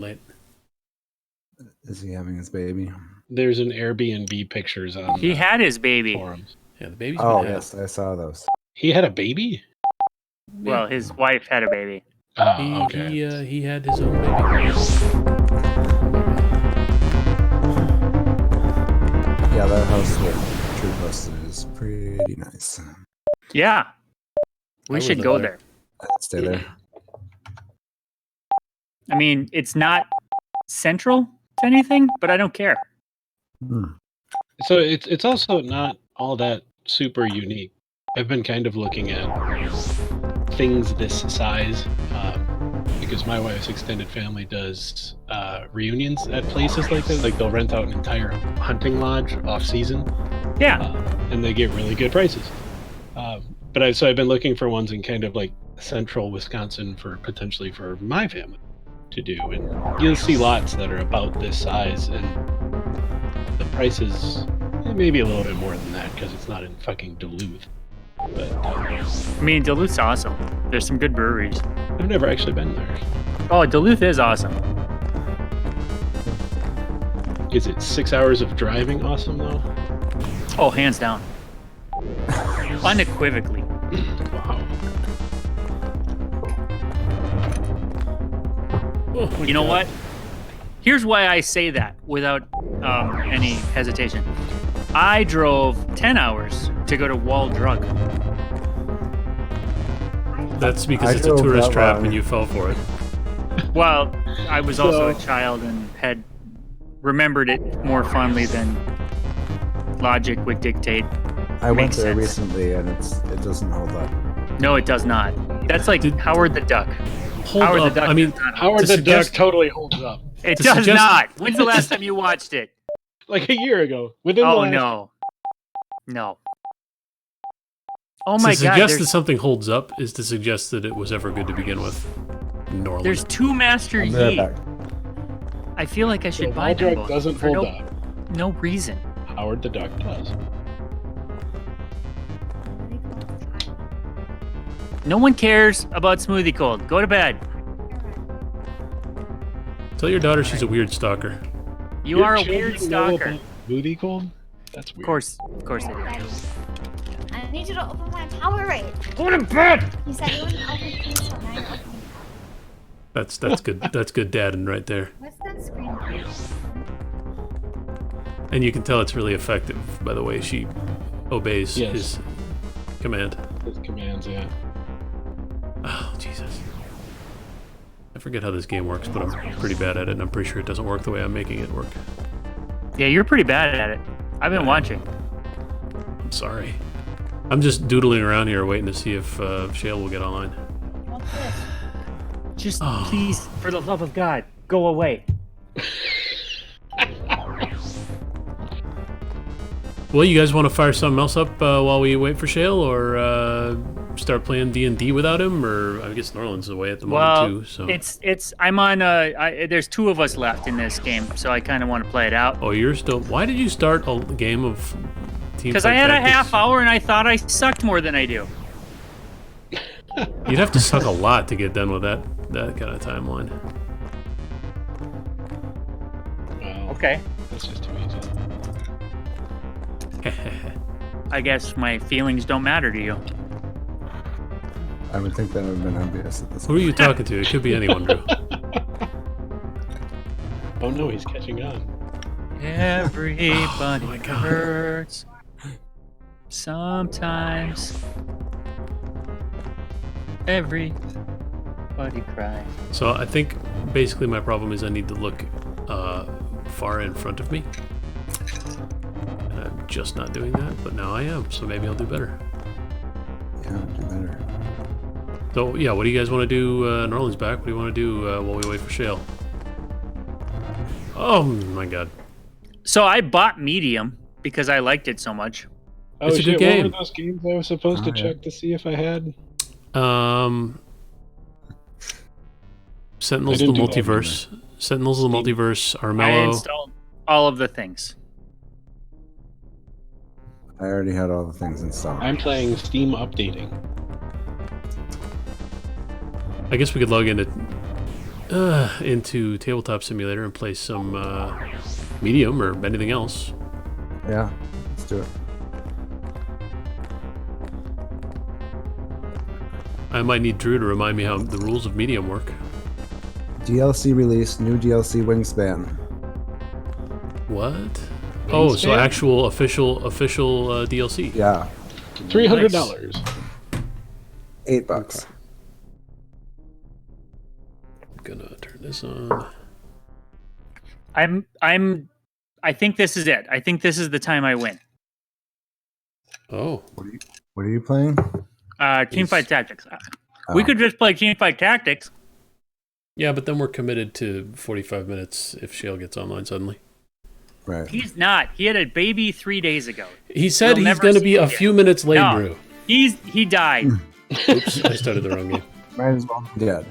late. Is he having his baby? There's an Airbnb pictures on. He had his baby. Forums. Yeah, the baby's. Oh yes, I saw those. He had a baby. Well, his wife had a baby. Oh, okay. He had his own baby. Yeah, that house with tree posted is pretty nice. Yeah. We should go there. I'd stay there. I mean, it's not central to anything, but I don't care. So it's also not all that super unique. I've been kind of looking at things this size because my wife's extended family does reunions at places like this. Like they'll rent out an entire hunting lodge off season. Yeah. And they get really good prices. But I've been looking for ones in kind of like central Wisconsin potentially for my family to do, and you'll see lots that are about this size, and the prices maybe a little bit more than that because it's not in fucking Duluth. But I mean, Duluth's awesome. There's some good breweries. I've never actually been there. Oh, Duluth is awesome. Is it 6 hours of driving awesome though? Oh, hands down. Unequivocally. Wow. Oh, you know what? Here's why I say that without any hesitation. I drove 10 hours to go to Wall Drug. That's because it's a tourist trap and you fell for it. Well, I was also a child and had remembered it more fondly than logic would dictate. I went there recently and it doesn't hold up. No, it does not. That's like Howard the Duck. Howard the Duck. I mean, Howard the Duck totally holds up. It does not. When's the last time you watched it? Like a year ago. Within the last... No. Oh my God. To suggest that something holds up is to suggest that it was ever good to begin with. Norland. There's two Master Yi. I feel like I should buy them both. Doesn't hold up. No reason. Howard the Duck does. No one cares about Smoothie Cold. Go to bed. Tell your daughter she's a weird stalker. You are a weird stalker. Smoothie Cold? That's weird. Of course they do. I need you to open my power rate. Go to bed! You said you wouldn't open things, so now you're opening. That's good. That's good dadding right there. What's that screen? And you can tell it's really effective by the way she obeys his command. His commands, yeah. Oh, Jesus. I forget how this game works, but I'm pretty bad at it, and I'm pretty sure it doesn't work the way I'm making it work. Yeah, you're pretty bad at it. I've been watching. I'm sorry. I'm just doodling around here waiting to see if Shale will get online. What's this? Just please, for the love of God, go away. Well, you guys want to fire something else up while we wait for Shale, or start playing D&D without him? Or I guess Norland's away at the moment too. So I'm on. There's two of us left in this game, so I kind of want to play it out. Oh, you're still. Why did you start a game of Team? Because I had a half hour and I thought I sucked more than I do. You'd have to suck a lot to get done with that kind of timeline. Well, okay. That's just too easy. I guess my feelings don't matter to you. I would think that would have been obvious at this Who are you talking to? It could be anyone, Drew. Oh no, he's catching on. Everybody hurts. Sometimes. Everybody cries. So I think basically my problem is I need to look far in front of me. And I'm just not doing that, but now I am, so maybe I'll do better. Yeah, do better. So yeah, what do you guys want to do? Norland's back. What do you want to do while we wait for Shale? Oh my God. So I bought Medium because I liked it so much. Oh, it's a good game. What were those games I was supposed to check to see if I had? Sentinels of the Multiverse. Sentinels of the Multiverse, Armello. I installed all of the things. I already had all the things installed. I'm playing Steam Updating. I guess we could log into into Tabletop Simulator and play some Medium or anything else. Yeah, let's do it. I might need Drew to remind me how the rules of Medium work. DLC release, new DLC Wingspan. What? Oh, so Wingspan? actual official DLC. Yeah, $300. $8. Gonna turn this on. I think this is it. I think this is the time I win. Oh, What are you playing? Teamfight Tactics. We could just play Teamfight Tactics. yeah, but then we're committed to 45 minutes if Shale gets online suddenly. Right. He's not. He had a baby 3 days ago. He said We'll he's never going to see be him a again. few minutes late, No. Drew. He died. Oops, I started the wrong game. Might as well be dead.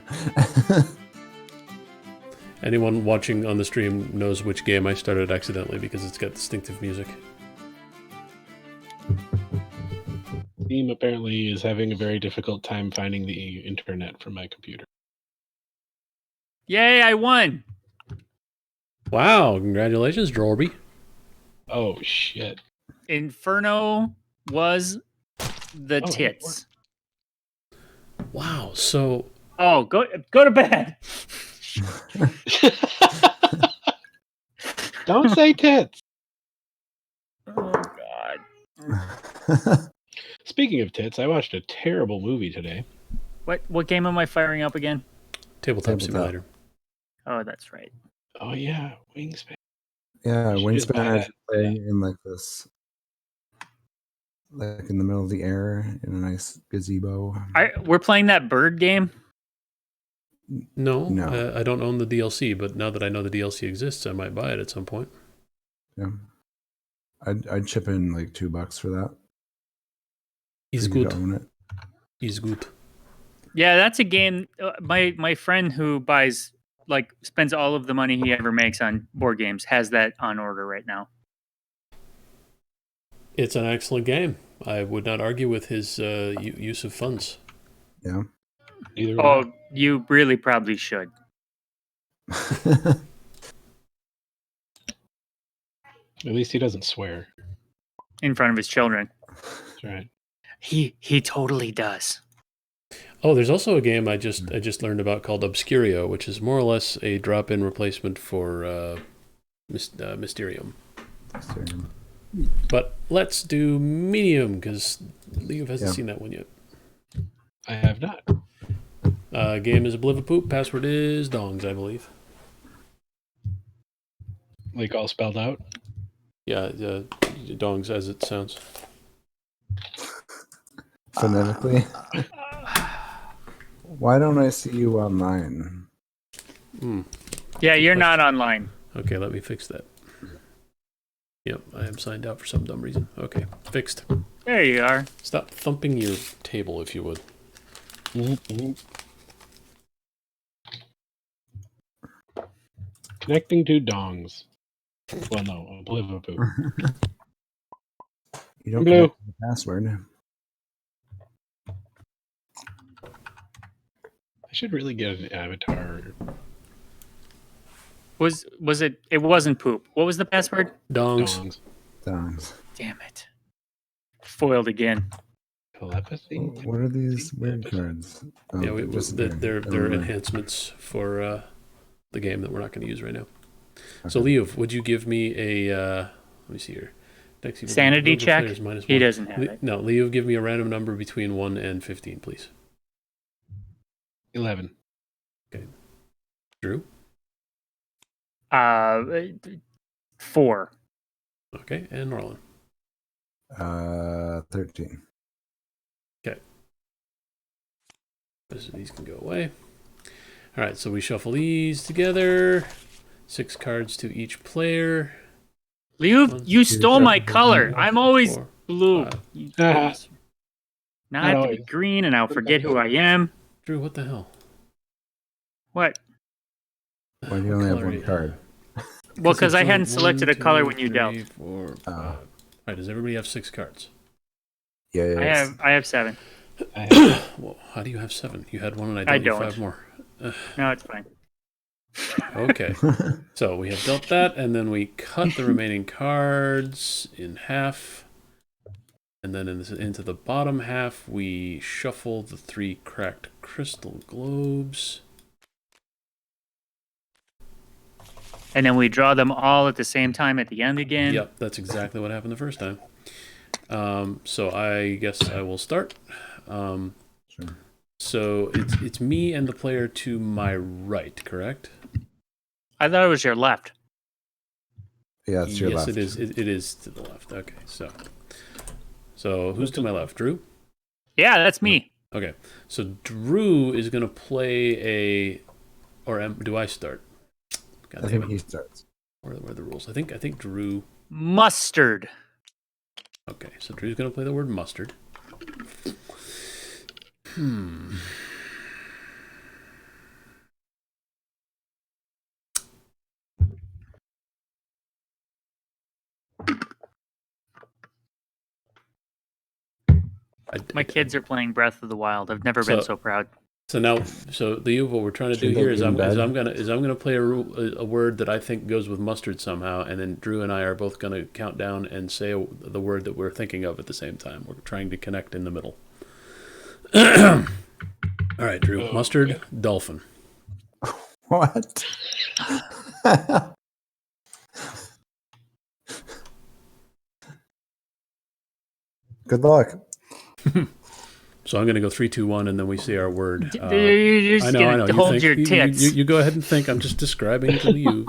Anyone watching on the stream knows which game I started accidentally because it's got distinctive music. Steam apparently is having a very difficult time finding the internet from my computer. Yay, I won. Wow, congratulations, Jorby. Oh shit! Inferno was the Oh, tits. Wow, so Oh, go to bed. Don't say tits. Oh God. Speaking of tits, I watched a terrible movie today. What game am I firing up again? Tabletop Tabletop. Simulator. Oh, that's right. Oh yeah, Wingspan. Yeah, You should just buy Wingspan is that. playing in like this, like in the middle of the air in a nice gazebo. We're playing that bird game. No, No. I don't own the DLC, but now that I know the DLC exists, I might buy it at some point. Yeah, I'd chip in like $2 for that. He's for you to good. own it. He's good. Yeah, that's a game. My friend who spends all of the money he ever makes on board games has that on order right now. It's an excellent game. I would not argue with his use of funds. Yeah. Neither would I. Oh, you really probably should. At least he doesn't swear. In front of his children. That's right. He totally does. Oh, there's also a game I just learned about called Obscurio, which is more or less a drop-in replacement for Mysterium. But let's do Medium, because Leo hasn't seen that one yet. I have not. Game is Oblivipoop. Password is Dongs, I believe. Like all spelled out. Yeah, Dongs as it sounds. Phonetically. Why don't I see you online? Yeah, you're not online. Okay, let me fix that. Yep, I am signed out for some dumb reason. Okay, fixed. There you are. Stop thumping your table, if you would. Connecting to dongs. Well, no, Oblivipoop. You don't Blue. connect to the password. I should really get an avatar. Was it? It wasn't poop. What was the password? Dongs. Dongs. Dongs. Damn it. Foiled again. Telepathy. What are these weird cards? Oh, Yeah, they're Never mind. enhancements for the game that we're not going to use right now. So, Leo, would you give me a... let me see here. Next, Sanity number of check? players minus He one. doesn't have it. No, Leo, give me a random number between 1 and 15, please. 11. Drew? 4. Okay, and Norlin. 13. These can go away. All right, so we shuffle these together. 6 cards to each player. Leo, you stole my color. I'm always 4, blue. 5. You Ah. guys. Now I have to be Always. green and I'll forget who I am. Drew, what the hell? What? Why do you only have Color are one you? card? Well, because I it's hadn't one, selected a two, color when you three, dealt. 4, 5. Oh. All right, does everybody have 6 cards? Yeah. I have 7. I have Well, how do you have 7? You had 1 and I I dealt you don't. 5 more. No, it's fine. Okay. So we have dealt that, and then we cut the remaining cards in half. And then into the bottom half, we shuffle the 3 cracked crystal globes. And then we draw them all at the same time at the end again. Yep, that's exactly what happened the first time. So I guess I will start. Sure. So it's me and the player to my right, correct? I thought it was your left. Yeah, it's your yes, left. it is. It is to the left. Okay, so who's to my left? Drew? Yeah, that's me. Okay, so Drew is going to play do I start? God I damn think it. he starts. Where are the rules? I think Drew. Mustard. Okay, so Drew's going to play the word mustard. My kids are playing Breath of the Wild. I've never been so proud. So now, what we're trying to do here is I'm gonna play a word that I think goes with mustard somehow, and then Drew and I are both gonna count down and say the word that we're thinking of at the same time. We're trying to connect in the middle. All right, Drew. Mustard, dolphin. What? Good luck. So I'm gonna go 3, 2, 1, and then we say our word. You're just I know. gonna hold your tits. You go ahead and think. I'm just describing to you.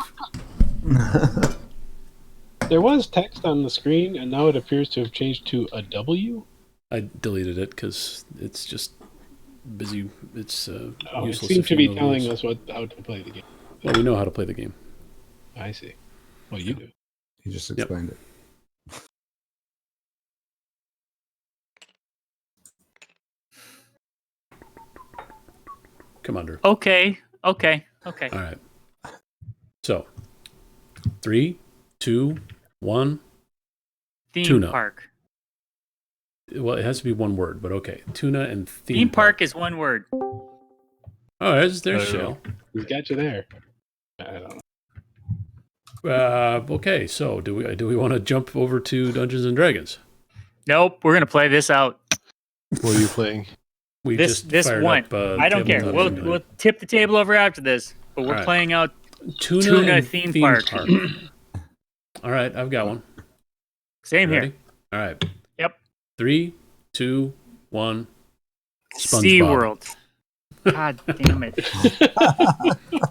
There was text on the screen, and now it appears to have changed to a W. I deleted it because it's just busy. It's It useless. seemed if to you be know the telling rules. us how to play the game. Well, we know how to play the game. I see. Well, you do. He just explained it. Come on, Drew. Okay. All right. So, 3, 2, 1. Theme Tuna. park. Well, it has to be one word, but okay. Tuna and Theme park is one word. Oh, there's Shale. He's got you there. I don't know. Okay, so do we want to jump over to Dungeons and Dragons? Nope, we're gonna play this out. What are you playing? We This fired one. up, I don't care. Tabletop We'll Simulator. tip the table over after this, but we're All right. playing out Tuna and theme park. All right, I've got one. Same Ready? here. All right. Yep. 3, 2, 1. SeaWorld. God damn it.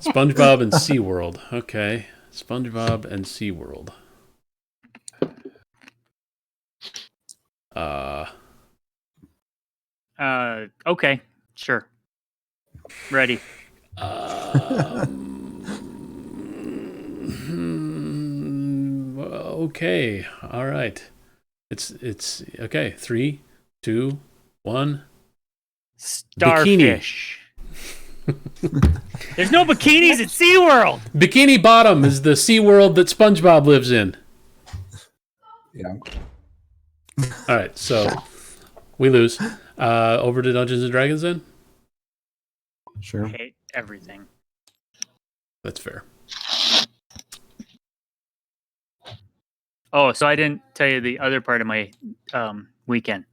SpongeBob and SeaWorld. Okay. SpongeBob and SeaWorld. Okay. Sure. Ready. Okay. All right. It's okay. 3, 2, 1. Starfish. There's no bikinis at SeaWorld. Bikini Bottom is the SeaWorld that SpongeBob lives in. Yeah. All right, so we lose. Over to Dungeons and Dragons then? Sure. I hate everything. That's fair. Oh, so I didn't tell you the other part of my weekend.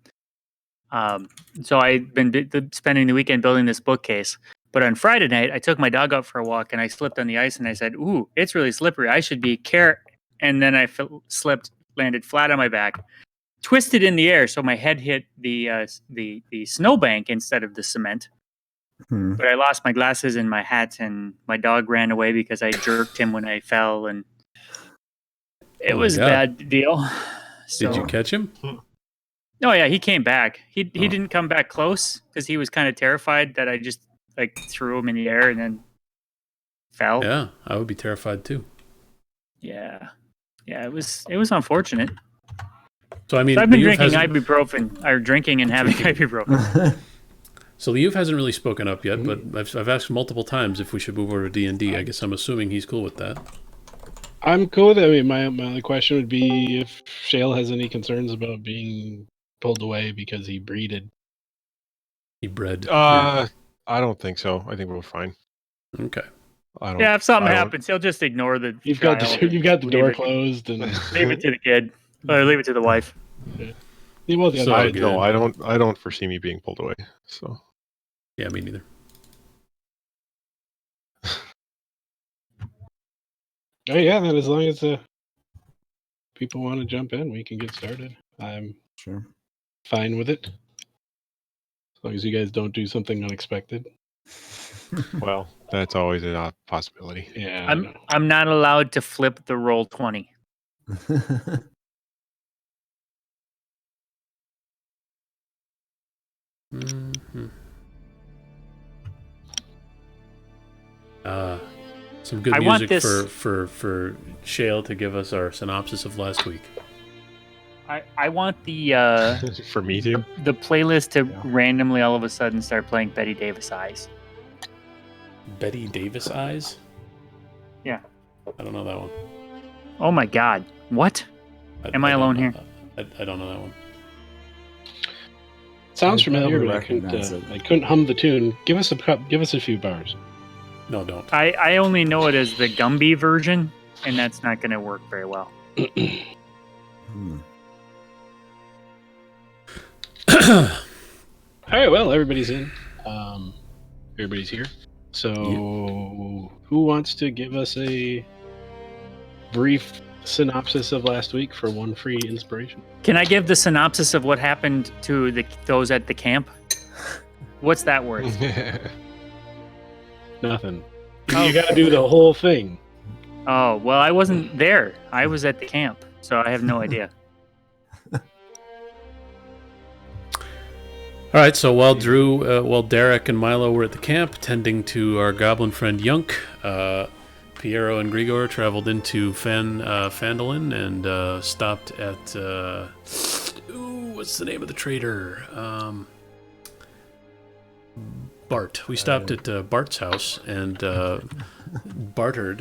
So I've been spending the weekend building this bookcase. But on Friday night, I took my dog out for a walk and I slipped on the ice and I said, "Ooh, it's really slippery. I should be care." And then I slipped, landed flat on my back, twisted in the air, so my head hit the snowbank instead of the cement. But I lost my glasses and my hat, and my dog ran away because I jerked him when I fell, and it was a bad deal. So, Did you catch him? No, yeah, he came back. He didn't come back close because he was kind of terrified that I just threw him in the air and then fell. Yeah, I would be terrified too. Yeah, it was unfortunate. So I mean, So I've been drinking ibuprofen, or drinking and having ibuprofen. So Liuv hasn't really spoken up yet, but I've asked multiple times if we should move over to D&D. I guess I'm assuming he's cool with that. I'm cool with it. I mean, my only question would be if Shale has any concerns about being pulled away because he breeded. He bred. I don't think so. I think we're fine. Okay. I don't. Yeah, if something I don't- happens, he'll just ignore the. You've got trial the, you've got the leave door it- closed and Leave it to the kid, or leave it to the wife. well, the So- other good. No, I don't. I don't foresee me being pulled away. So Yeah, me neither. Oh yeah, then as long as people want to jump in, we can get started. I'm Sure. fine with it. As long as you guys don't do something unexpected. well, that's always a possibility. Yeah. I know. I'm not allowed to flip the roll 20. Mm-hmm. Some good I want music this- for Shale to give us our synopsis of last week. I want the For me too. the playlist to Yeah. randomly all of a sudden start playing Betty Davis Eyes. Betty Davis Eyes? Yeah. I don't know that one. Oh my God! What? Am I don't alone know here? that. I don't know that one. Sounds I familiar, probably but recognize it. I couldn't hum the tune. Give us a few bars. No, don't. I only know it as the Gumby version, and that's not going to work very well. Hmm. All right, well, everybody's in. Everybody's here. So, who wants to give us a brief synopsis of last week for one free inspiration? Can I give the synopsis of what happened to those at the camp? What's that worth? Nothing. Oh. You got to do the whole thing. Oh well, I wasn't there. I was at the camp, so I have no idea. All right, so while Derek and Milo were at the camp tending to our goblin friend Yunk, Piero and Grigor traveled into Phandalin and stopped at what's the name of the trader? Bart. We stopped at Bart's house and bartered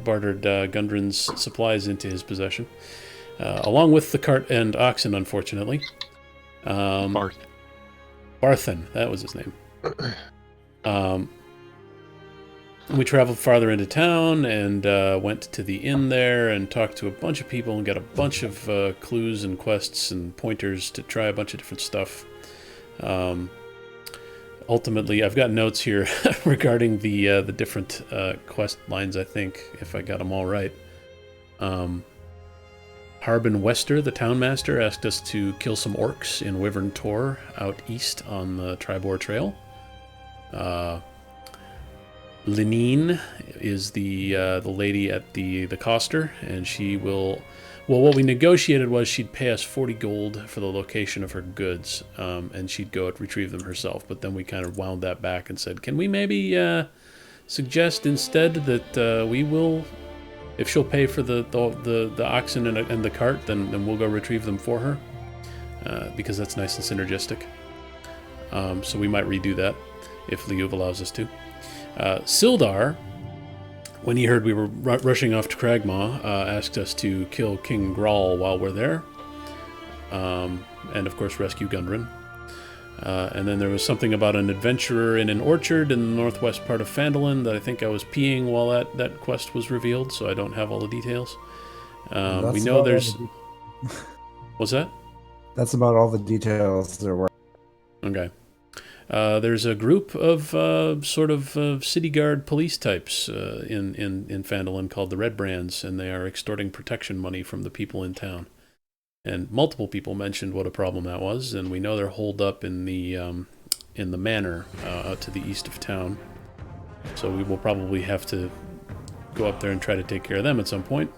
Gundren's supplies into his possession, along with the cart and oxen, unfortunately. Barth. Barthen, that was his name. We traveled farther into town and went to the inn there and talked to a bunch of people and got a bunch of clues and quests and pointers to try a bunch of different stuff. Ultimately, I've got notes here regarding the different quest lines, I think, if I got them all right. Harbin Wester, the townmaster, asked us to kill some orcs in Wyvern Tor out east on the Tribor Trail. Lineen is the lady at the coster, and she will... Well, what we negotiated was she'd pay us 40 gold for the location of her goods, and she'd go and retrieve them herself. But then we kind of wound that back and said, can we maybe suggest instead that we will... If she'll pay for the oxen and the cart, then we'll go retrieve them for her, because that's nice and synergistic. So we might redo that if Liuv allows us to. Sildar, when he heard we were rushing off to Cragmaw, asked us to kill King Grawl while we're there, and of course rescue Gundren. And then there was something about an adventurer in an orchard in the northwest part of Phandalin that I think I was peeing while that quest was revealed, so I don't have all the details. We know there's... What's that? That's about all the details there were. Okay. There's a group of sort of city guard police types in Phandalin called the Red Brands, and they are extorting protection money from the people in town. And multiple people mentioned what a problem that was, and we know they're holed up in the manor out to the east of town. So we will probably have to go up there and try to take care of them at some point.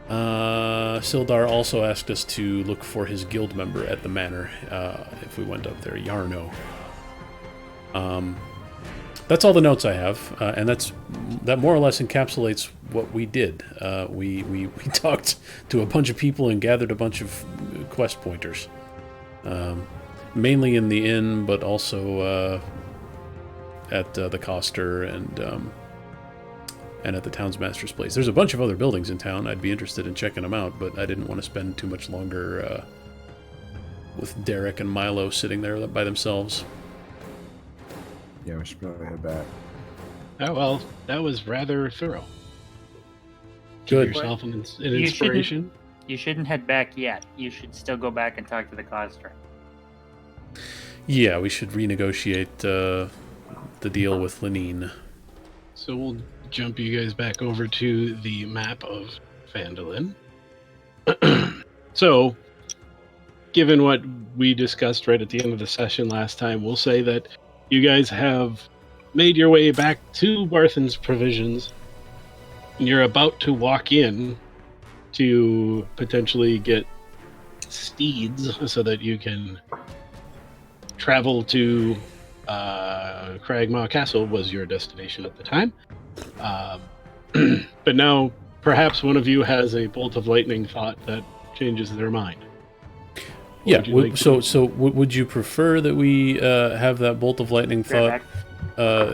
Sildar also asked us to look for his guild member at the manor if we went up there, Yarno. That's all the notes I have, and that more or less encapsulates what we did. We talked to a bunch of people and gathered a bunch of quest pointers, mainly in the inn, but also at the coster and at the townsmaster's place. There's a bunch of other buildings in town. I'd be interested in checking them out, but I didn't want to spend too much longer with Derek and Milo sitting there by themselves. Yeah, we should probably head back. Oh, well, that was rather thorough. Give Good. yourself an You inspiration. You shouldn't head back yet. You should still go back and talk to the coster. Yeah, we should renegotiate the deal with Lenine. So we'll jump you guys back over to the map of Phandalin. So, given what we discussed right at the end of the session last time, we'll say that you guys have made your way back to Barthen's Provisions, and you're about to walk in to potentially get steeds so that you can travel to Cragmaw Castle was your destination at the time. But now perhaps one of you has a bolt of lightning thought that changes their mind. Yeah, would you prefer that we have that bolt of lightning thought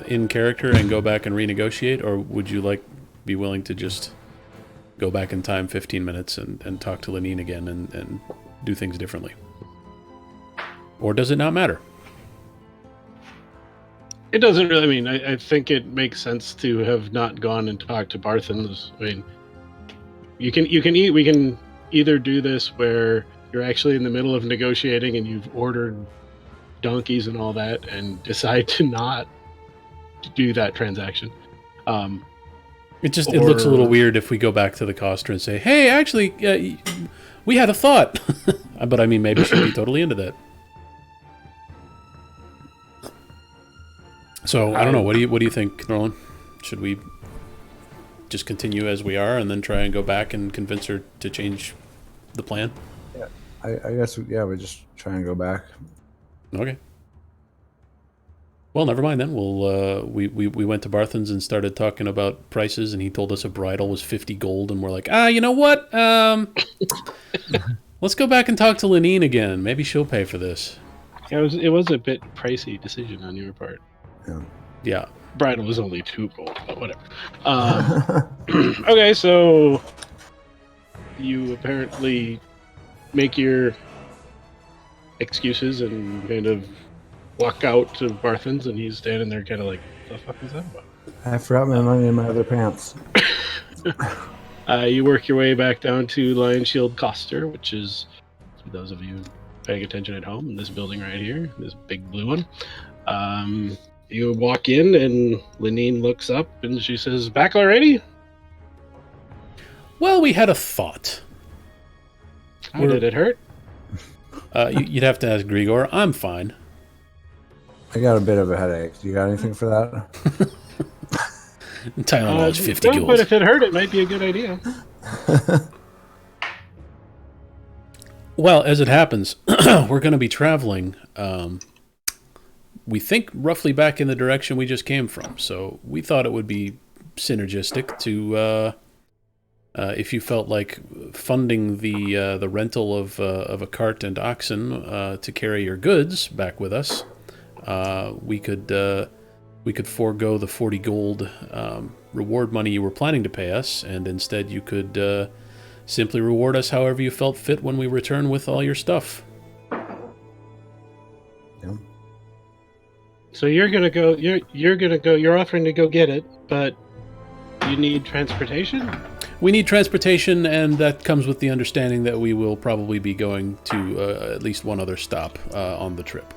in character and go back and renegotiate, or would you be willing to just go back in time 15 minutes and talk to Lenine again and do things differently? Or does it not matter? It doesn't really. I mean, I think it makes sense to have not gone and talked to Barthen's. I mean, we can either do this where you're actually in the middle of negotiating and you've ordered donkeys and all that, and decide to not do that transaction. It looks a little weird if we go back to the coster and say, "Hey, actually, we had a thought," but I mean, maybe she'd be totally into that. So I don't know. What do you think, Norland? Should we just continue as we are and then try and go back and convince her to change the plan? Yeah, I guess we just try and go back. Okay. Well, never mind then. We'll we went to Barthen's and started talking about prices, and he told us a bridle was 50 gold, and we're like, you know what? Let's go back and talk to Lenine again. Maybe she'll pay for this. It was a bit pricey decision on your part. Yeah. Bridal was only 2 gold, but whatever. Okay, so you apparently make your excuses and kind of walk out to Barthen's, and he's standing there kind of like, what the fuck is that about? I forgot my money in my other pants. You work your way back down to Lion Shield Coster, which is, for those of you paying attention at home, in this building right here, this big blue one. You walk in, and Lenine looks up, and she says, "Back already?" Well, we had a thought. How did it hurt? You'd have to ask Grigor. I'm fine. I got a bit of a headache. Do you got anything for that? Tylenol is 50 gold. But if it hurt, it might be a good idea. Well, as it happens, we're going to be traveling, we think roughly back in the direction we just came from. So we thought it would be synergistic to, if you felt like funding the rental of a cart and oxen to carry your goods back with us, we could forego the 40 gold reward money you were planning to pay us, and instead you could simply reward us however you felt fit when we return with all your stuff. Yeah. So you're gonna go. You're offering to go get it, but you need transportation. We need transportation, and that comes with the understanding that we will probably be going to at least one other stop on the trip.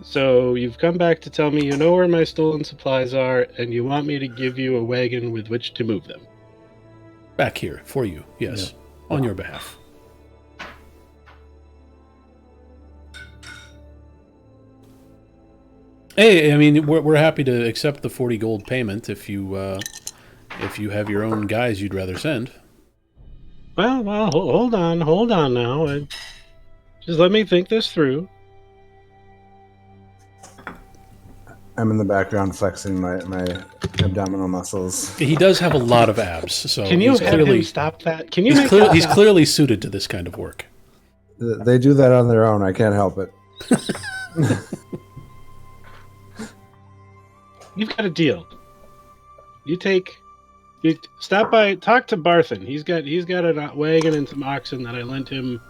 So you've come back to tell me you know where my stolen supplies are, and you want me to give you a wagon with which to move them. Back here, for you, yes. Yeah. On your behalf. Hey, I mean, we're happy to accept the 40 gold payment if you have your own guys you'd rather send. Well, hold on now. Just let me think this through. I'm in the background flexing my abdominal muscles. He does have a lot of abs, so can you have him stop that? Can you? He's clearly suited to this kind of work. They do that on their own. I can't help it. You've got a deal. You stop by, talk to Barthen. He's got a wagon and some oxen that I lent him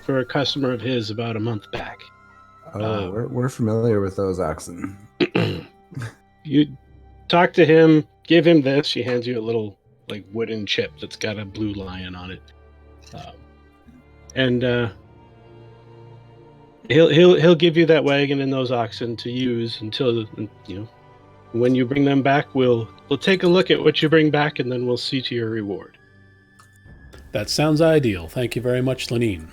for a customer of his about a month back. Oh, we're familiar with those oxen. You talk to him, give him this. She hands you a little like wooden chip that's got a blue lion on it, and he'll give you that wagon and those oxen to use until when you bring them back. We'll take a look at what you bring back, and then we'll see to your reward. That sounds ideal. Thank you very much, Lenine.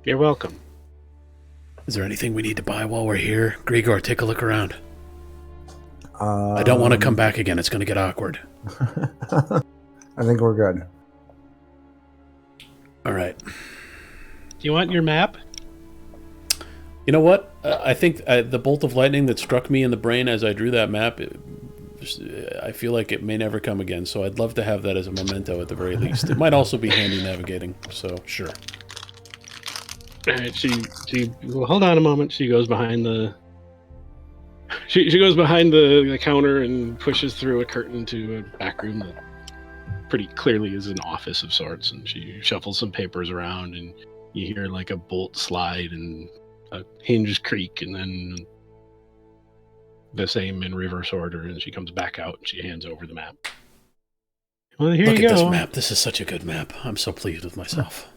You're welcome. Is there anything we need to buy while we're here? Grigor, take a look around. I don't want to come back again. It's going to get awkward. I think we're good. All right. Do you want your map? You know what? I think the bolt of lightning that struck me in the brain as I drew that map, I feel like it may never come again, so I'd love to have that as a memento at the very least. It might also be handy navigating, so sure. All right, well, hold on a moment. She goes behind the the counter and pushes through a curtain to a back room that pretty clearly is an office of sorts, and she shuffles some papers around, and you hear like a bolt slide and a hinge creak, and then the same in reverse order, and she comes back out and she hands over the map. Well, here Look you at go. this map. This is such a good map. I'm so pleased with myself.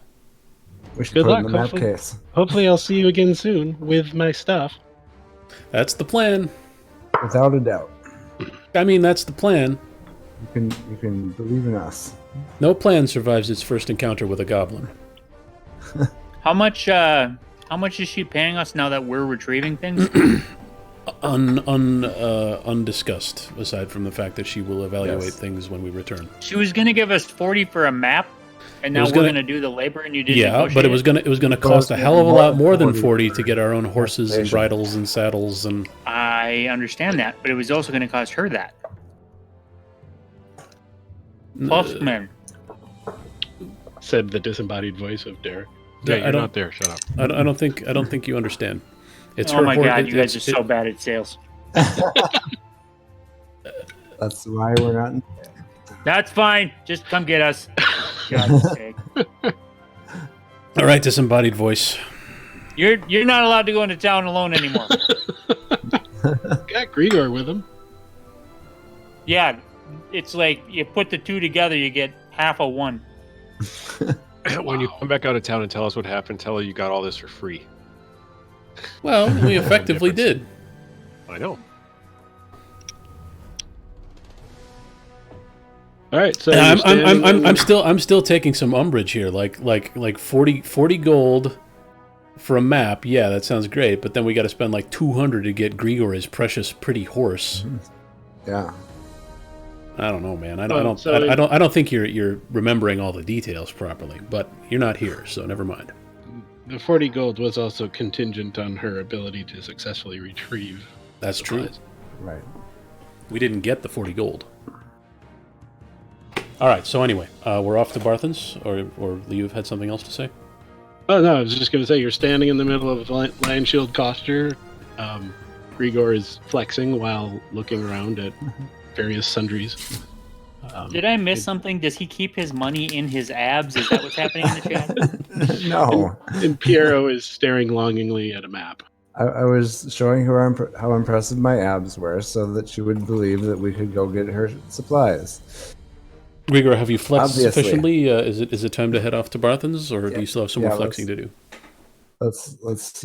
We should Good put it luck. in the map Hopefully, case. hopefully I'll see you again soon with my stuff. That's the plan. Without a doubt. I mean, that's the plan. You can believe in us. No plan survives its first encounter with a goblin. How much is she paying us now that we're retrieving things? Undiscussed, aside from the fact that she will evaluate things when we return. She was going to give us 40 for a map, and now we're going to do the labor, and you didn't Yeah, but it was gonna cost a hell of a lot more than 40 to get our own horses and bridles and saddles and. I understand that, but it was also going to cost her that. Postman, said the disembodied voice of Derek. Yeah, you're not there. Shut up. I don't think you understand. It's oh her my god, you guys are it's- so bad at sales. That's why we're not in. That's fine. Just come get us. God's sake. All right, disembodied voice. You're not allowed to go into town alone anymore. Got Grigor with him. Yeah, it's like you put the two together, you get half a one. When you come back out of town and tell us what happened, tell her you got all this for free. Well, we effectively did. I know. All right, so I'm still taking some umbrage here. Like 40 gold for a map. Yeah, that sounds great. But then we got to spend like 200 to get Grigor his precious, pretty horse. Yeah. I don't know, man. I Well, don't. so I don't think you're remembering all the details properly. But you're not here, so never mind. the 40 gold was also contingent on her ability to successfully retrieve. That's true. supplies. Right. We didn't get the 40 gold. All right. So anyway, we're off to Barthen's, or you've had something else to say? Oh no, I was just going to say you're standing in the middle of Lion Shield Coster. Grigor is flexing while looking around at various sundries. Did I miss something? Does he keep his money in his abs? Is that what's happening in the chat? No. And Piero is staring longingly at a map. I was showing her how impressive my abs were so that she would believe that we could go get her supplies. Grigor, have you flexed Obviously. sufficiently? Is it time to head off to Barthen's, or do you still have some more Yeah, flexing to do? Let's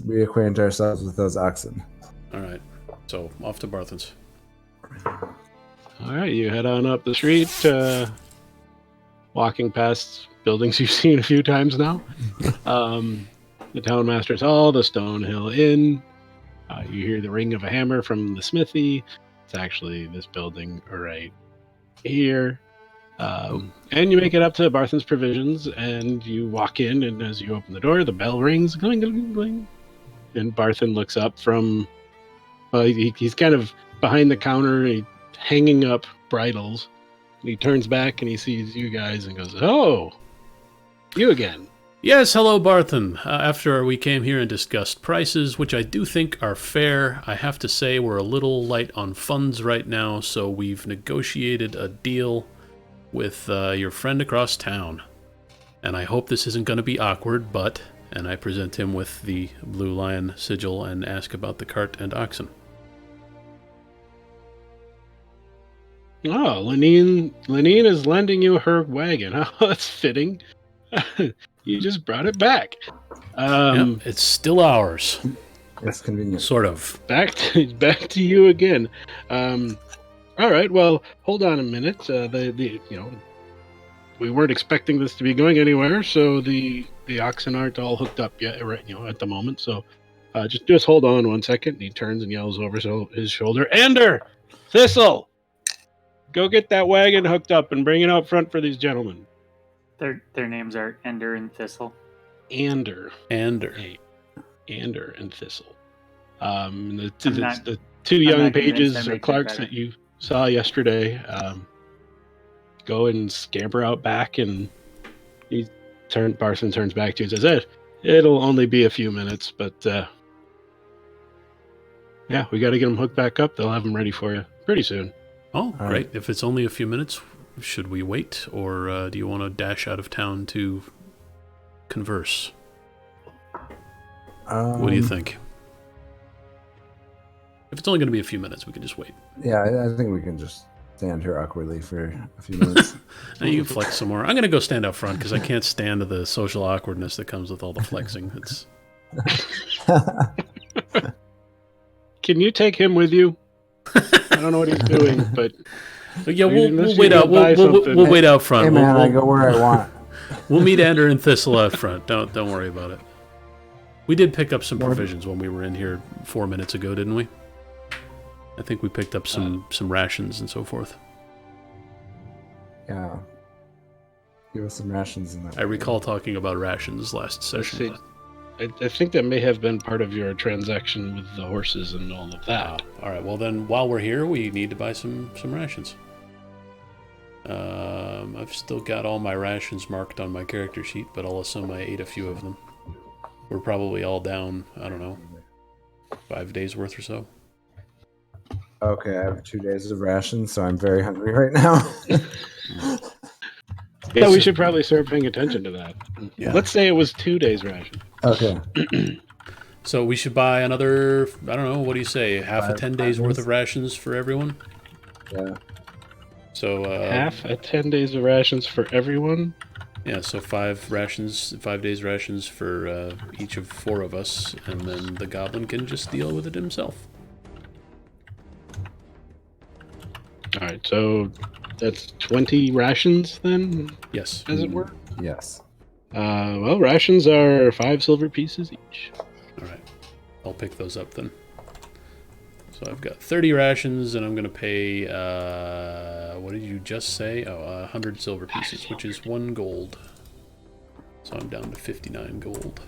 reacquaint ourselves with those oxen. All right. So off to Barthen's. All right, you head on up the street, walking past buildings you've seen a few times now. The Town Master's Hall, the Stonehill Inn. You hear the ring of a hammer from the smithy. It's actually this building right here. And you make it up to Barthen's Provisions, and you walk in, and as you open the door, the bell rings, gling, gling, gling. And Barthen looks up from... he's kind of behind the counter, hanging up bridles. And he turns back, and he sees you guys, and goes, "Oh, you again." Yes, hello, Barthen. After we came here and discussed prices, which I do think are fair, I have to say we're a little light on funds right now, so we've negotiated a deal with your friend across town. And I hope this isn't going to be awkward, but And I present him with the Blue Lion sigil and ask about the cart and oxen. Oh, Lenine is lending you her wagon. Oh, that's fitting. You just brought it back. Yep, it's still ours. It's convenient. Sort of. Back to you again. All right. Well, hold on a minute. We weren't expecting this to be going anywhere, so the oxen aren't all hooked up yet, right? At the moment. So, just hold on 1 second. And he turns and yells over his shoulder, "Ender, Thistle, go get that wagon hooked up and bring it out front for these gentlemen." Their names are Ender and Thistle. Ander and Thistle. The two young pages or clerks that you saw yesterday go and scamper out back, and Parson turns back to you and says, "It'll only be a few minutes, but yeah, we got to get them hooked back up. They'll have them ready for you pretty soon." Oh, great. If it's only a few minutes, should we wait, or do you want to dash out of town to converse? What do you think? If it's only going to be a few minutes, we can just wait. Yeah, I think we can just stand here awkwardly for a few minutes. Now you can flex some more. I'm going to go stand out front because I can't stand the social awkwardness that comes with all the flexing. It's. Can you take him with you? I don't know what he's doing, but yeah, we'll wait out. We'll wait out front. Hey man, I go where I want. We'll meet Ender and Thistle out front. Don't worry about it. We did pick up some provisions when we were in here 4 minutes ago, didn't we? I think we picked up some rations and so forth. Yeah. Give us some rations in that. I recall talking about rations last session. I think that may have been part of your transaction with the horses and all of that. All right. Well, then, while we're here, we need to buy some rations. I've still got all my rations marked on my character sheet, but I'll assume I ate a few of them. We're probably all down, I don't know, 5 days worth or so. Okay, I have 2 days of rations, so I'm very hungry right now. Yeah, we should probably start paying attention to that. Yeah. Let's say it was 2 days ration. Okay. So we should buy another, I don't know, what do you say, half a 10 days worth of rations for everyone? Yeah. So half a 10 days of rations for everyone? Yeah, so 5 days rations for each of 4 of us, and then the goblin can just deal with it himself. All right, so that's 20 rations then? Yes. As it were? Yes. Well, rations are 5 silver pieces each. All right. I'll pick those up then. So I've got 30 rations, and I'm going to pay, what did you just say? 100 silver pieces, which is 1 gold. So I'm down to 59 gold.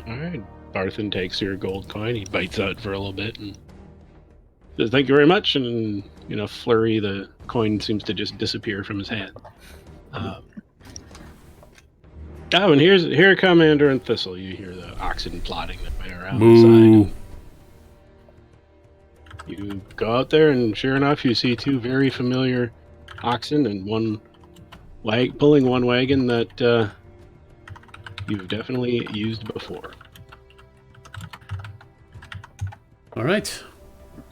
All right. Barthen takes your gold coin. He bites out for a little bit and says, "Thank you very much." And in a flurry, the coin seems to just disappear from his hand. And here come Ender and Thistle. You hear the oxen plodding their way around the side. You go out there, and sure enough, you see 2 very familiar oxen and pulling one wagon that you've definitely used before. All right.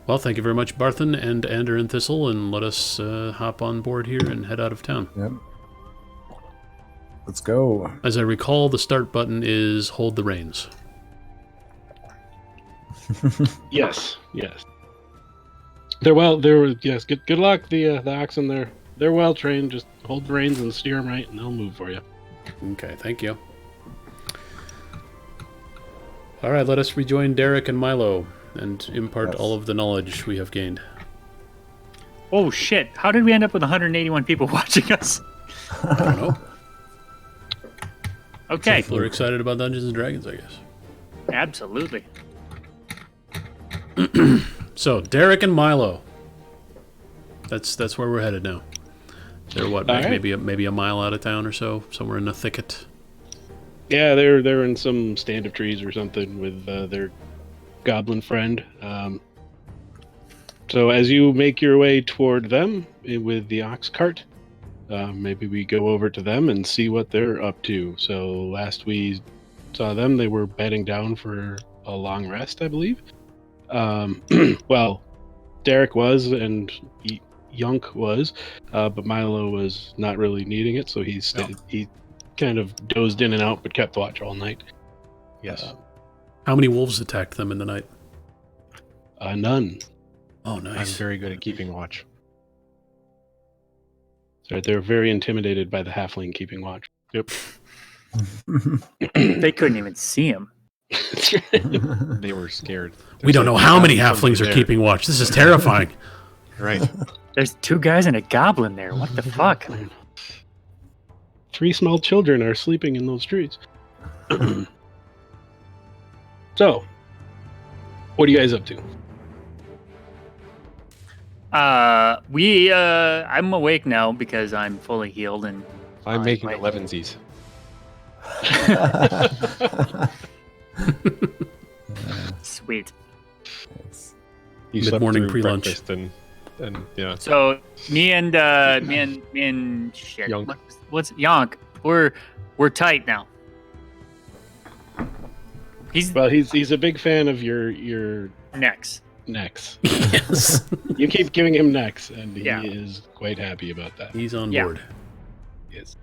Well, thank you very much, Barthen and Ender and Thistle, and let us hop on board here and head out of town. Yep. Let's go. As I recall, the start button is hold the reins. Yes. Good luck. The oxen they're well trained. Just hold the reins and steer them right, and they'll move for you. Okay, thank you. All right, let us rejoin Derek and Milo and impart all of the knowledge we have gained. Oh shit! How did we end up with 181 people watching us? I don't know. Okay. People are excited about Dungeons and Dragons, I guess. Absolutely. So, Derek and Milo. That's where we're headed now. They're what, maybe a mile out of town or so, somewhere in the thicket. Yeah, they're in some stand of trees or something with their goblin friend. So as you make your way toward them with the ox cart, maybe we go over to them and see what they're up to. So last we saw them, they were bedding down for a long rest, I believe. Well, Derek was, and Yunk was, but Milo was not really needing it, so he kind of dozed in and out, but kept watch all night. Yes. How many wolves attacked them in the night? None. Oh, I'm nice. very good at keeping watch. So they're very intimidated by the halfling keeping watch. Yep. They couldn't even see him. They were scared. We don't know how many halflings Somebody are there. keeping watch. This is terrifying. Right. There's 2 guys and a goblin there. What the fuck? 3 small children are sleeping in those trees. So, what are you guys up to? I'm awake now because I'm fully healed and I'm making right. 11sies. sweet. You Mid-morning slept through pre-lunch. Breakfast and yeah. So me and shit. Yunk. What's Yonk? We're tight now. He's He's a big fan of your next. necks. Yes. You keep giving him necks, and he Yeah. is quite happy about that. He's on Yeah. board. Yes.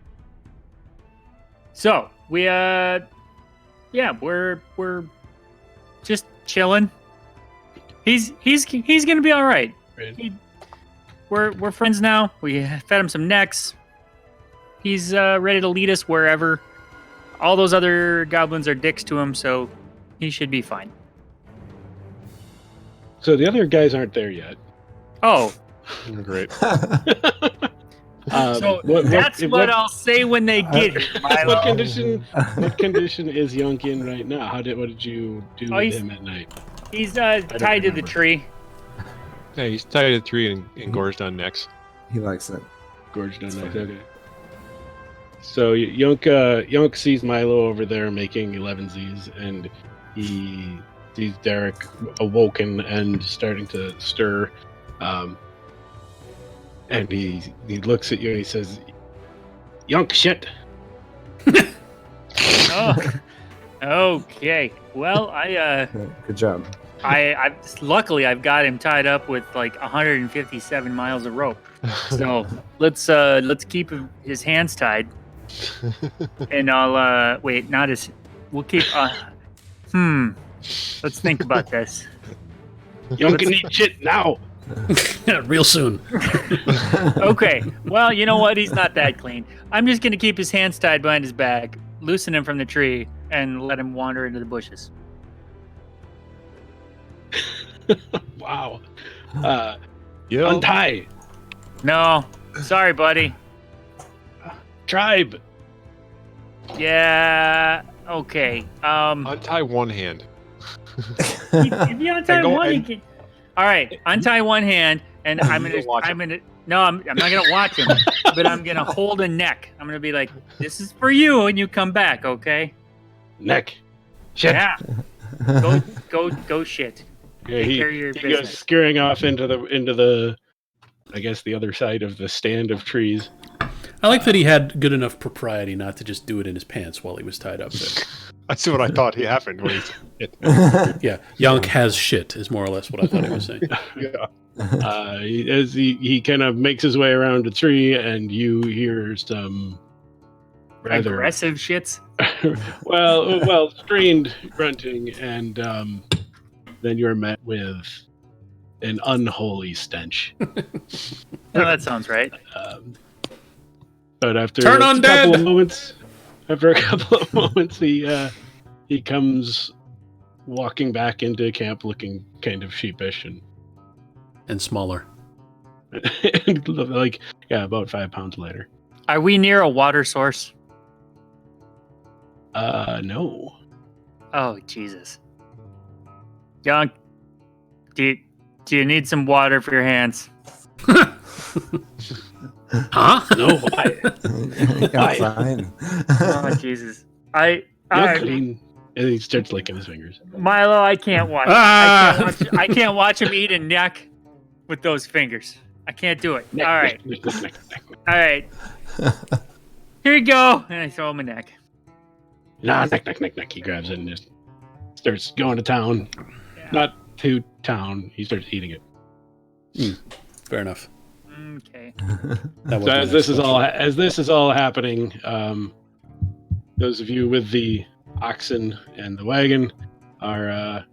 So we're just chilling. He's gonna be all right. Right. We're friends now. We fed him some necks. He's ready to lead us wherever. All those other goblins are dicks to him, so he should be fine. So the other guys aren't there yet. Oh, Great. so what I'll say when they get here. Milo. what condition is Yunk in right now? What did you do with he's- him at night? He's tied to the remember. tree. Yeah, he's tied to a tree and gorged on necks. He likes it. Gorged on night. Okay. So Yunk sees Milo over there making 11sies, and he sees Derek awoken and starting to stir. And he looks at you and he says, "Yunk, shit." Oh, okay. Well, Good job. I luckily I've got him tied up with like 157 miles of rope. So let's keep his hands tied, and I'll wait. Not his. We'll keep. Let's think about this. Yunk can eat shit now. Real soon. Okay. Well, you know what? He's not that clean. I'm just gonna keep his hands tied behind his back, loosen him from the tree, and let him wander into the bushes. Wow. Yo. Untie. No, sorry, buddy. Tribe. Yeah. Okay. Untie one hand. If you untie And go one, you and- can. All right, untie one hand, and I'm gonna. Watch I'm gonna. No, I'm not gonna watch him, but I'm gonna hold a neck. I'm gonna be like, "This is for you," and you come back, okay? Neck. Shit. Yeah. Go shit. Yeah, Take care of your he business. goes scurrying off into the I guess the other side of the stand of trees. I like that he had good enough propriety not to just do it in his pants while he was tied up there. That's what I thought happened when he. Yeah, Yonk has shit is more or less what I thought he was saying. Yeah. As he kind of makes his way around a tree, and you hear some rather Aggressive shits. well strained grunting, and then you're met with an unholy stench. No, that sounds right. But after Turn a undead! couple of moments, he comes walking back into camp, looking kind of sheepish And smaller. and like about 5 pounds lighter. Are we near a water source? No. Oh Jesus. Young, do you need some water for your hands? Huh? No, why? Yeah, fine. Oh Jesus. You're I clean. And he starts licking his fingers. Milo, I can't watch. Ah! I can't watch him eat a neck with those fingers. I can't do it. All right. Neck. All right. Here you go. And I throw him a neck. Nah, neck. He grabs it and just starts going to town. Yeah. Not to town. He starts eating it. Fair enough. Okay. That was So my as next this is all happening, those of you with the oxen and the wagon are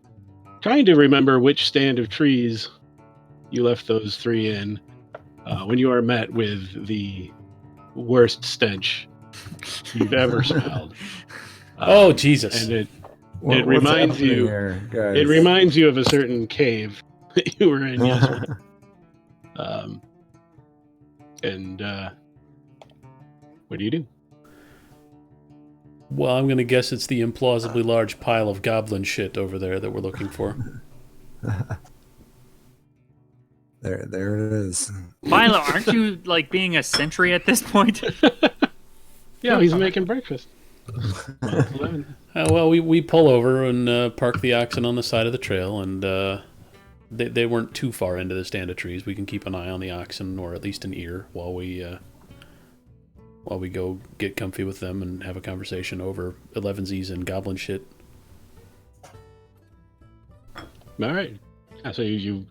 trying to remember which stand of trees you left those 3 in when you are met with the worst stench you've ever smelled. Oh, Jesus. And it What's reminds happening you. here, guys? It reminds you of a certain cave that you were in yesterday. And what do you do? Well, I'm going to guess it's the implausibly large pile of goblin shit over there that we're looking for. There it is. Milo, aren't you like being a sentry at this point? Yeah, he's making breakfast. Well, we pull over and park the oxen on the side of the trail, and they weren't too far into the stand of trees. We can keep an eye on the oxen, or at least an ear, while we go get comfy with them and have a conversation over 11Zs and goblin shit. All right. So you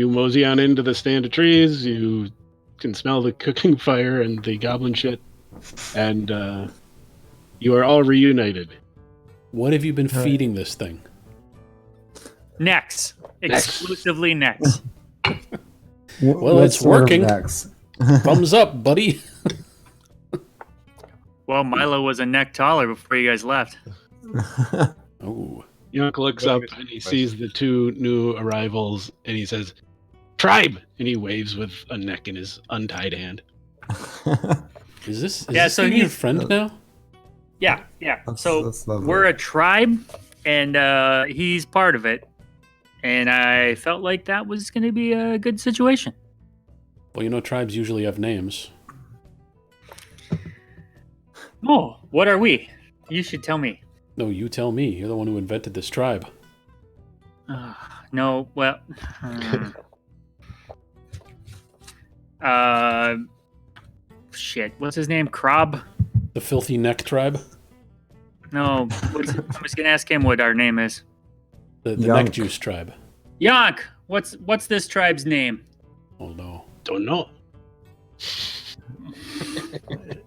mosey on into the stand of trees. You can smell the cooking fire and the goblin shit, and you are all reunited. What have you been feeding this thing? Necks. Exclusively necks. Well, What it's sort of working. necks? Thumbs up, buddy. Well, Milo was a neck taller before you guys left. Oh. Yunk looks up and he sees the 2 new arrivals, and he says, "Tribe!" And he waves with a neck in his untied hand. Is this Yeah, this so thing your he's- friend now? Yeah. That's lovely. We're a tribe, and he's part of it. And I felt like that was going to be a good situation. Well, tribes usually have names. Oh, what are we? You should tell me. No, you tell me. You're the one who invented this tribe. No, well... shit, what's his name? Krob? The Filthy Neck Tribe? No, I was going to ask him what our name is. The Yunk. Neck Juice Tribe. Yunk! What's this tribe's name? Oh, no. Don't know.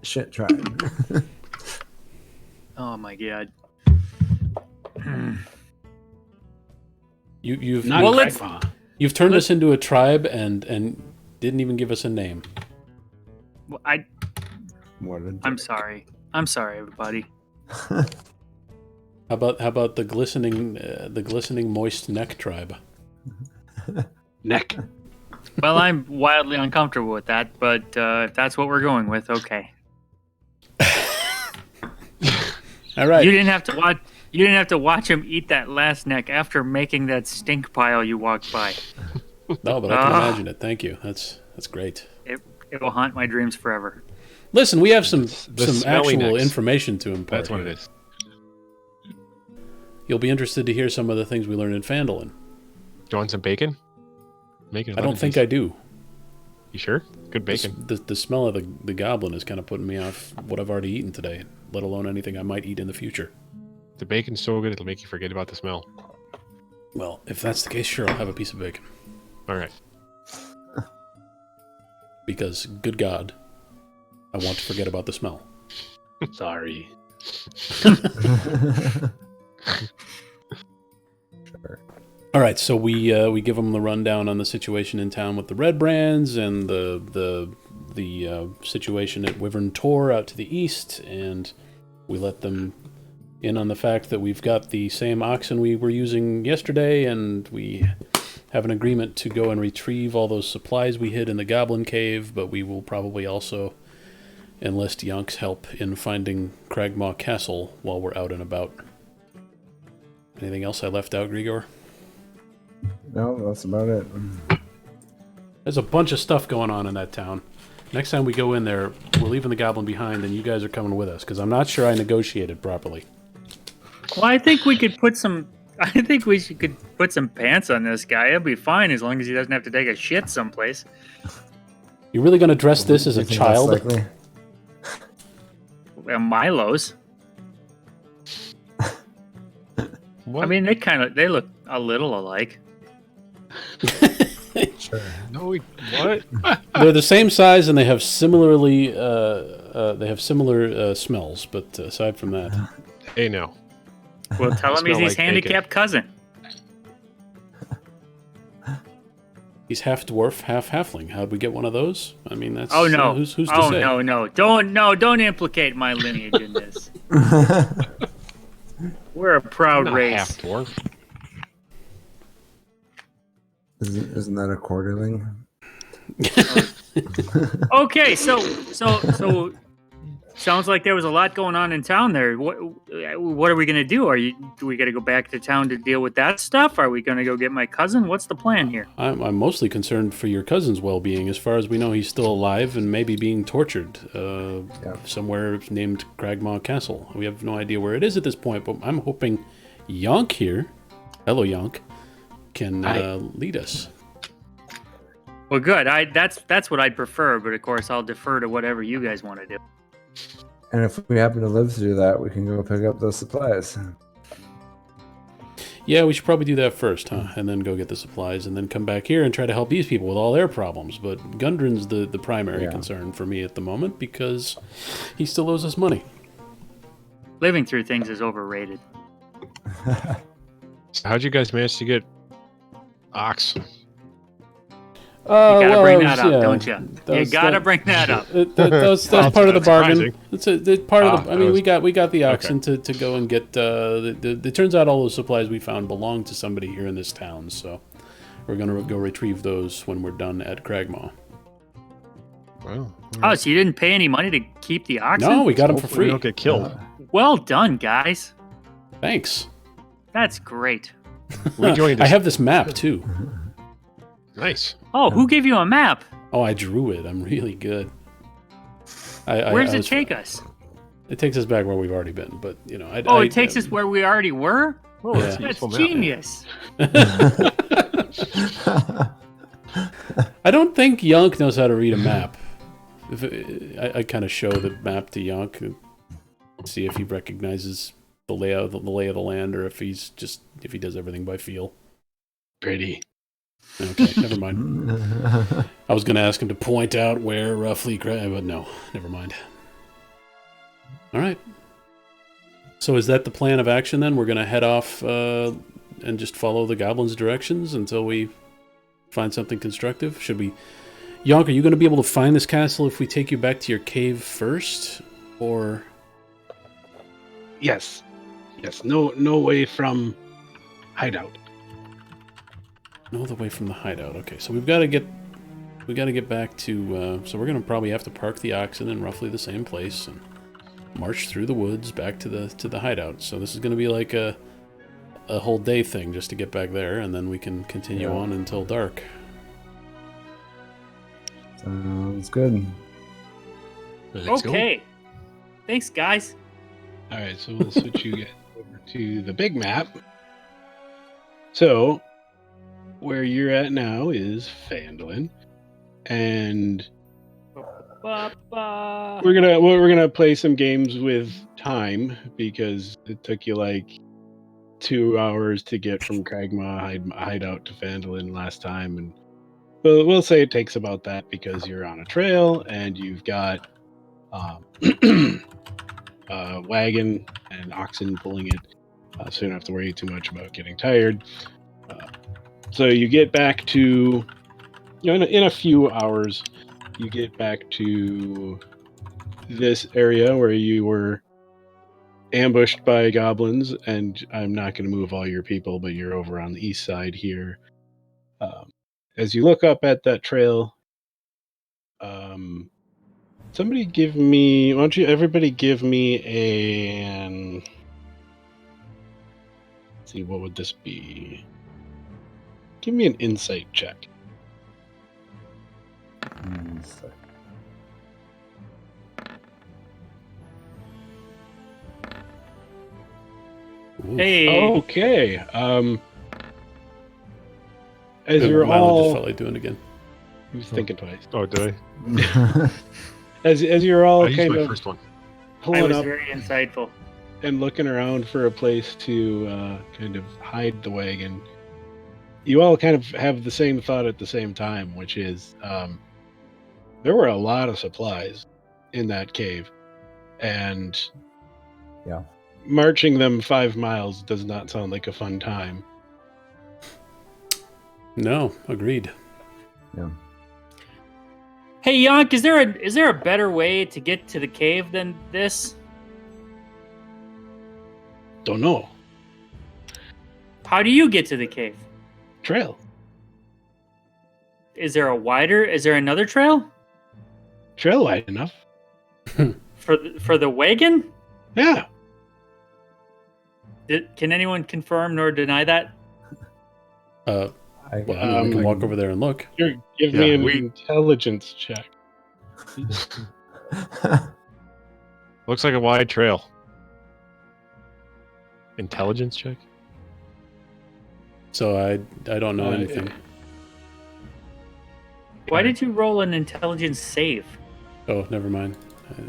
Shit tribe. Oh my god. You've Not Well, let's- Cragmaw. you've turned us into a tribe and didn't even give us a name. Well, What I'm sorry. I'm sorry, everybody. How about the glistening moist neck tribe? Neck. Well, I'm wildly uncomfortable with that, but if that's what we're going with, okay. All right. You didn't have to watch. You didn't have to watch him eat that last neck after making that stink pile you walked by. No, but I can imagine it. Thank you. That's great. It will haunt my dreams forever. Listen, we have some The actual smelly necks. information to impart. That's what it here. is. You'll be interested to hear some of the things we learned in Phandalin. Do you want some bacon? Bacon. I don't think I do. You sure? Good bacon. The smell of the goblin is kind of putting me off what I've already eaten today, let alone anything I might eat in the future. The bacon's so good it'll make you forget about the smell. Well, if that's the case, sure, I'll have a piece of bacon. All right. Because, good God, I want to forget about the smell. Sorry. All right, so we give them the rundown on the situation in town with the Red Brands and the situation at Wyvern Tor out to the east, and we let them in on the fact that we've got the same oxen we were using yesterday, and we have an agreement to go and retrieve all those supplies we hid in the Goblin Cave, but we will probably also enlist Yunk's help in finding Cragmaw Castle while we're out and about. Anything else I left out, Grigor? No, that's about it. There's a bunch of stuff going on in that town. Next time we go in there, we're leaving the goblin behind, and you guys are coming with us, because I'm not sure I negotiated properly. Well, I think we could put some. I think we could put some pants on this guy. He'll be fine as long as he doesn't have to take a shit someplace. You're really going to dress this as a You think that's child? likely? Milo's. What? I mean, they look a little alike. Sure. No, what? They're the same size and they have similar smells. But aside from that, Hey, now. Well, tell him he's Smell his like handicapped cousin. he's half dwarf, half halfling. How'd we get one of those? I mean, that's Oh no! who's to Oh say? no! Don't implicate my lineage in this. We're a proud Not race. half dwarf. Isn't that a quarterling? Okay, so sounds like there was a lot going on in town there. What are we gonna do? Do we gotta go back to town to deal with that stuff? Are we gonna go get my cousin? What's the plan here? I'm mostly concerned for your cousin's well-being. As far as we know, he's still alive and maybe being tortured somewhere named Cragmaw Castle. We have no idea where it is at this point, but I'm hoping Yunk here, hello Yunk, can lead us. Well, good. That's what I'd prefer, but of course I'll defer to whatever you guys want to do. And if we happen to live through that, we can go pick up those supplies. Yeah, we should probably do that first, huh? And then go get the supplies, and then come back here and try to help these people with all their problems. But Gundren's the primary concern for me at the moment because he still owes us money. Living through things is overrated. So how'd you guys manage to get ox? You gotta bring that up, don't you? You gotta bring that up. That's part of the bargain. Surprising. It's part of the. I mean, we got the oxen to go and get. It turns out all those supplies we found belong to somebody here in this town, so we're gonna go retrieve those when we're done at Cragmaw. Wow. Oh, so you didn't pay any money to keep the oxen? No, we got them for Hopefully we free. don't get killed. Well done, guys. Thanks. That's great. We joined I us. have this map too. Nice. Oh, who gave you a map? Oh, I drew it. I'm really good. Where does it take us? It takes us back where we've already been, but you know. It takes us where we already were? Oh, Yeah. that's a That's useful map. genius. I don't think Yunk knows how to read a map. I kind of show the map to Yunk and see if he recognizes the lay of the land, or if he does everything by feel. Pretty. Okay, never mind. I was going to ask him to point out where roughly, but no, never mind. All right. So is that the plan of action then? We're going to head off and just follow the goblins' directions until we find something constructive? Should we... Yonk, are you going to be able to find this castle if we take you back to your cave first? Or... Yes. No way from hideout. No other way from the hideout. Okay, so we've got to get back to. So we're gonna probably have to park the oxen in roughly the same place and march through the woods back to the hideout. So this is gonna be like a whole day thing just to get back there, and then we can continue on until dark. Sounds good. Let's go. Okay. Thanks, guys. All right, so we'll switch you guys over to the big map. So, where you're at now is Phandalin, and we're gonna play some games with time because it took you like 2 hours to get from Cragmaw hideout to Phandalin last time, and we'll say it takes about that because you're on a trail and you've got a wagon and oxen pulling it, so you don't have to worry too much about getting tired. So you get back to, in a few hours, you get back to this area where you were ambushed by goblins, and I'm not going to move all your people, but you're over on the east side here. As you look up at that trail, somebody give me, why don't you everybody give me let's see, what would this be? Give me an insight check. Ooh. Hey. Okay. As Good, you're Milo all, just felt like doing it again. he was thinking twice. Oh, did I? As you're all I used kind my of first one. pulling was up very insightful. and looking around for a place to kind of hide the wagon. You all kind of have the same thought at the same time, which is there were a lot of supplies in that cave, and Yeah. marching them 5 miles does not sound like a fun time. No, agreed. Yeah. Hey, Yunk, is there a better way to get to the cave than this? Don't know. How do you get to the cave? Trail. Is there another trail Trail wide enough. for the wagon? Yeah. Can anyone confirm nor deny that? Well, I mean, we can walk over there and look. Give me an intelligence check. Looks like a wide trail. Intelligence check? So I don't know anything. Why did you roll an intelligence save? Oh, never mind.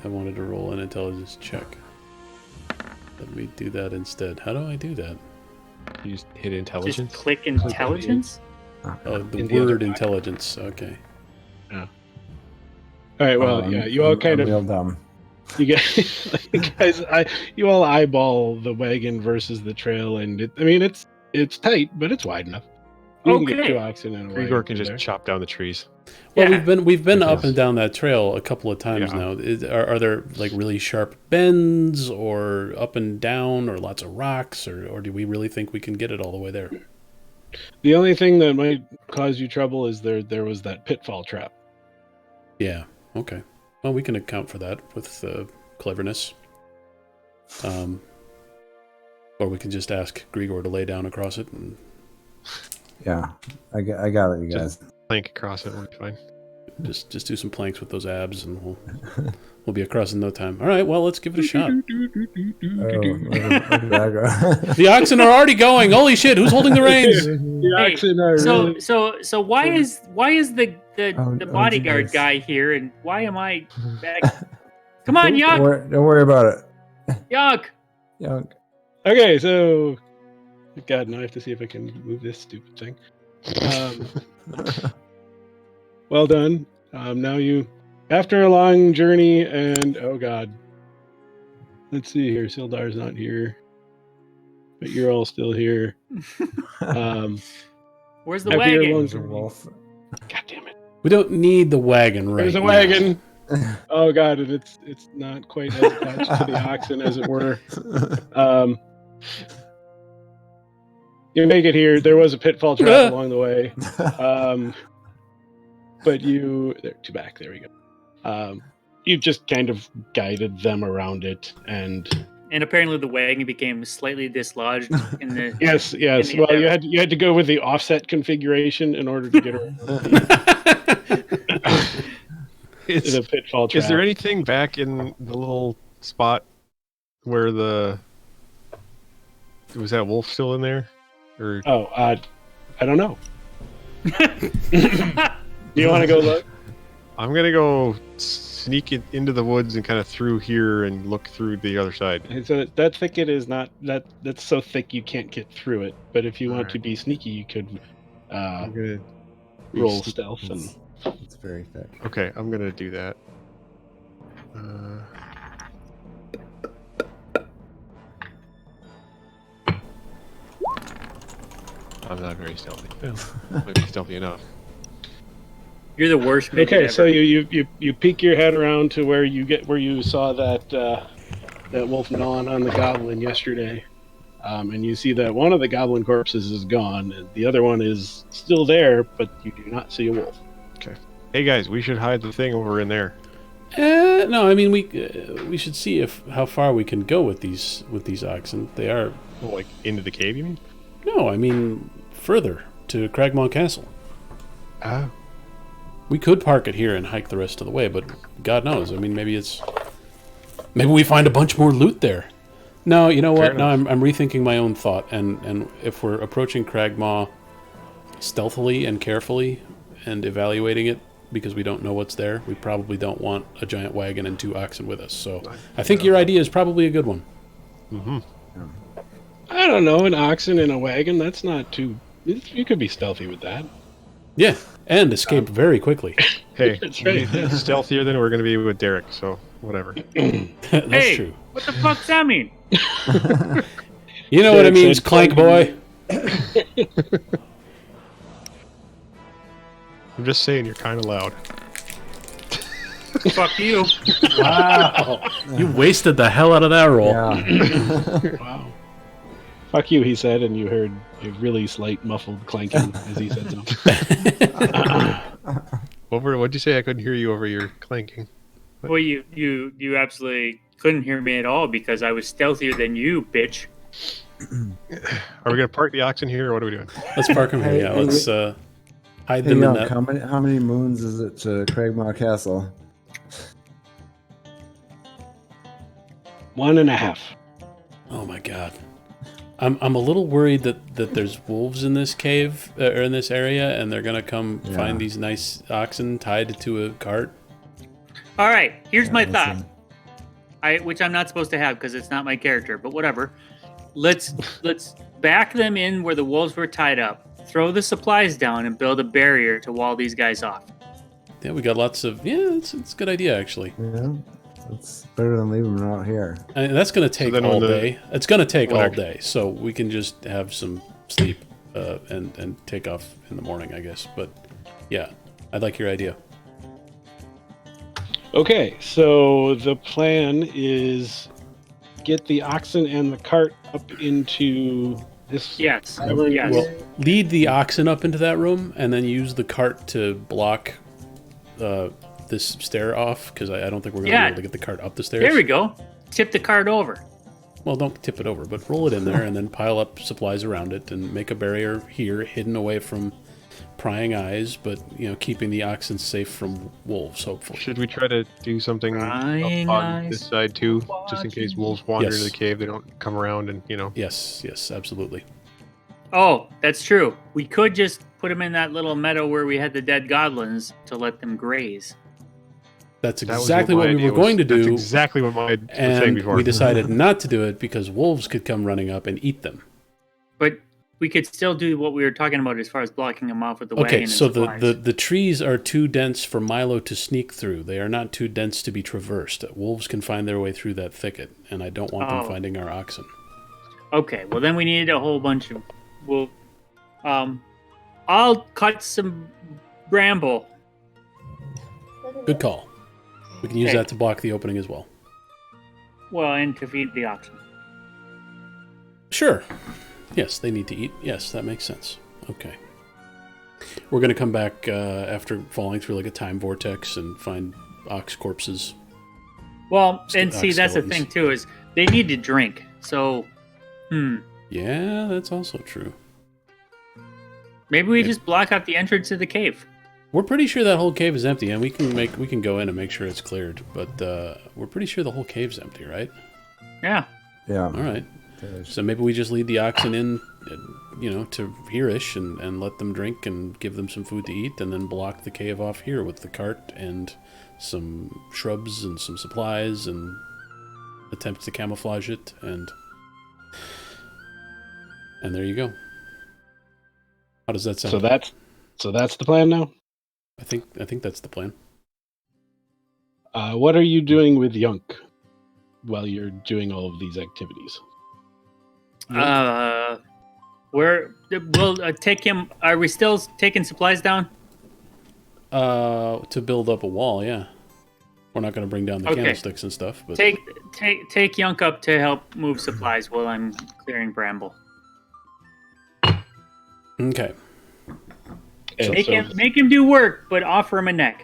I wanted to roll an intelligence check. Let me do that instead. How do I do that? You just hit intelligence? Just click intelligence? Oh, the In the word other intelligence. Okay. All right. Well, yeah. You all kind I'm real of. dumb. You guys, you all eyeball the wagon versus the trail, and it's tight, but it's wide enough. You can get Okay. 2 oxen in a wagon. Grigor can through just there. chop down the trees. Well, Yeah. we've been up Yes. and down that trail a couple of times Yeah. now. Are there like really sharp bends, or up and down, or lots of rocks, or do we really think we can get it all the way there? The only thing that might cause you trouble is there was that pitfall trap. Yeah. Okay. Well, we can account for that with cleverness. Or we can just ask Grigor to lay down across it. And Yeah. I got it, you guys. Plank across it, we'll be fine. just do some planks with those abs, and we'll be across in no time. All right. Well, let's give it a shot. Oh, look at that. The oxen are already going. Holy shit! Who's holding the reins? The Hey, oxen are really... So why is the Oh, bodyguard geez. guy here, and why am I back? Come on, Yunk! Don't worry about it. Yunk! Yunk. Okay, so God, now I have to see if I can move this stupid thing. Well done. Now you, after a long journey, and oh God, let's see here. Sildar's not here, but you're all still here. Where's the After your wagon? long There's a journey- wolf. God damn it! We don't need the wagon right There's a now. wagon. Oh God, and it's not quite as attached to the oxen as it were. You make it here. There was a pitfall trap along the way. But they're too back. There we go. You just kind of guided them around it, and apparently the wagon became slightly dislodged in the. yes. In the Well, endeavor. you had to go with the offset configuration in order to get around the pitfall trap. Is there anything back in the little spot where was that wolf still in there? Or Oh, I don't know. Do you want to go look? I'm gonna go sneak it into the woods and kind of through here and look through the other side. And so that thicket is not that's so thick you can't get through it. But if you want to Alright. be sneaky, you could I'm gonna roll stealth and. It's very thick. Okay, I'm gonna do that. I'm not very stealthy. Maybe stealthy enough. You're the worst midget Okay, ever. so you peek your head around to where you saw that wolf gnawing on the goblin yesterday, and you see that one of the goblin corpses is gone, and the other one is still there, but you do not see a wolf. Hey guys, we should hide the thing over in there. No, I mean we should see how far we can go with these oxen. They are Oh, like into the cave, you mean? no, I mean further to Cragmaw Castle. Oh. We could park it here and hike the rest of the way, but God knows. I mean, maybe we find a bunch more loot there. No, you know what? Fair No, I'm rethinking my own thought, and if we're approaching Cragmaw stealthily and carefully and evaluating it because we don't know what's there. We probably don't want a giant wagon and 2 oxen with us. So I think your idea is probably a good one. Mm-hmm. I don't know, an oxen in a wagon, that's not too... You could be stealthy with that. Yeah, and escape very quickly. Hey, That's right. stealthier than we're going to be with Derek, so whatever. That's Hey, true. what the fuck's that mean? You know what it means, Clank Boy. I'm just saying you're kind of loud. Fuck you. Wow. You wasted the hell out of that roll. Yeah. Wow. Fuck you, he said, and you heard a really slight muffled clanking as he said so. What'd you say? I couldn't hear you over your clanking. Well, you absolutely couldn't hear me at all because I was stealthier than you, bitch. Are we going to park the oxen here, or what are we doing? Let's park them here. Yeah, let's hide Hey, them in Yunk, that. how many moons is it to Cragmaw Castle? 1.5. Oh my god. I'm a little worried that there's wolves in this cave or in this area, and they're gonna come find these nice oxen tied to a cart. All right, here's my that's thought. Which I'm not supposed to have because it's not my character, but whatever. Let's back them in where the wolves were tied up, throw the supplies down, and build a barrier to wall these guys off. Yeah, we got lots of. Yeah, it's a good idea actually. Yeah, it's better than leaving them out here. And that's gonna take then all when the- day. It's gonna take all Whatever. day, so we can just have some sleep and take off in the morning, I guess. But yeah, I like your idea. Okay, so the plan is get the oxen and the cart up into this. Yes. cavern. Yes. Well, lead the oxen up into that room, and then use the cart to block this stair off, because I don't think we're going to be able to get the cart up the stairs. There we go. Tip the cart over. Well, don't tip it over, but roll it in there, and then pile up supplies around it, and make a barrier here, hidden away from prying eyes, but keeping the oxen safe from wolves, hopefully. Should we try to do something Prying up on eyes. this side too, just in case wolves wander Yes. into the cave? They don't come around and Yes, absolutely. Oh, that's true. We could just put them in that little meadow where we had the dead goblins to let them graze. That's That was exactly my what we idea were going to That's do, exactly what I was saying and before. we decided not to do it because wolves could come running up and eat them. But we could still do what we were talking about as far as blocking them off with the wagon Okay, and so supplies. the trees are too dense for Milo to sneak through. They are not too dense to be traversed. Wolves can find their way through that thicket, and I don't want them Oh. finding our oxen. Okay, well then we need a whole bunch of... Well, I'll cut some bramble. Good call. We can use Okay. that to block the opening as well. Well, and to feed the oxen. Sure. Yes, they need to eat. Yes, that makes sense. Okay. We're going to come back after falling through like a time vortex and find ox corpses. Well, Ox and see, that's the skeletons. thing too, is they need to drink. So, Yeah, that's also true. maybe we just block out the entrance to the cave. We're pretty sure that whole cave is empty, and we can go in and make sure it's cleared. But we're pretty sure the whole cave's empty, right? Yeah. Yeah. All right. So maybe we just lead the oxen in, to here-ish and let them drink and give them some food to eat, and then block the cave off here with the cart and some shrubs and some supplies and attempt to camouflage it, and there you go. How does that sound? So that's the plan now. I think that's the plan. What are you doing with Yunk while you're doing all of these activities? We'll take him. Are we still taking supplies down? To build up a wall, yeah. We're not going to bring down the Okay. candlesticks and stuff, but Take Yunk up to help move supplies while I'm clearing bramble. okay. And Make him do work, but offer him a neck.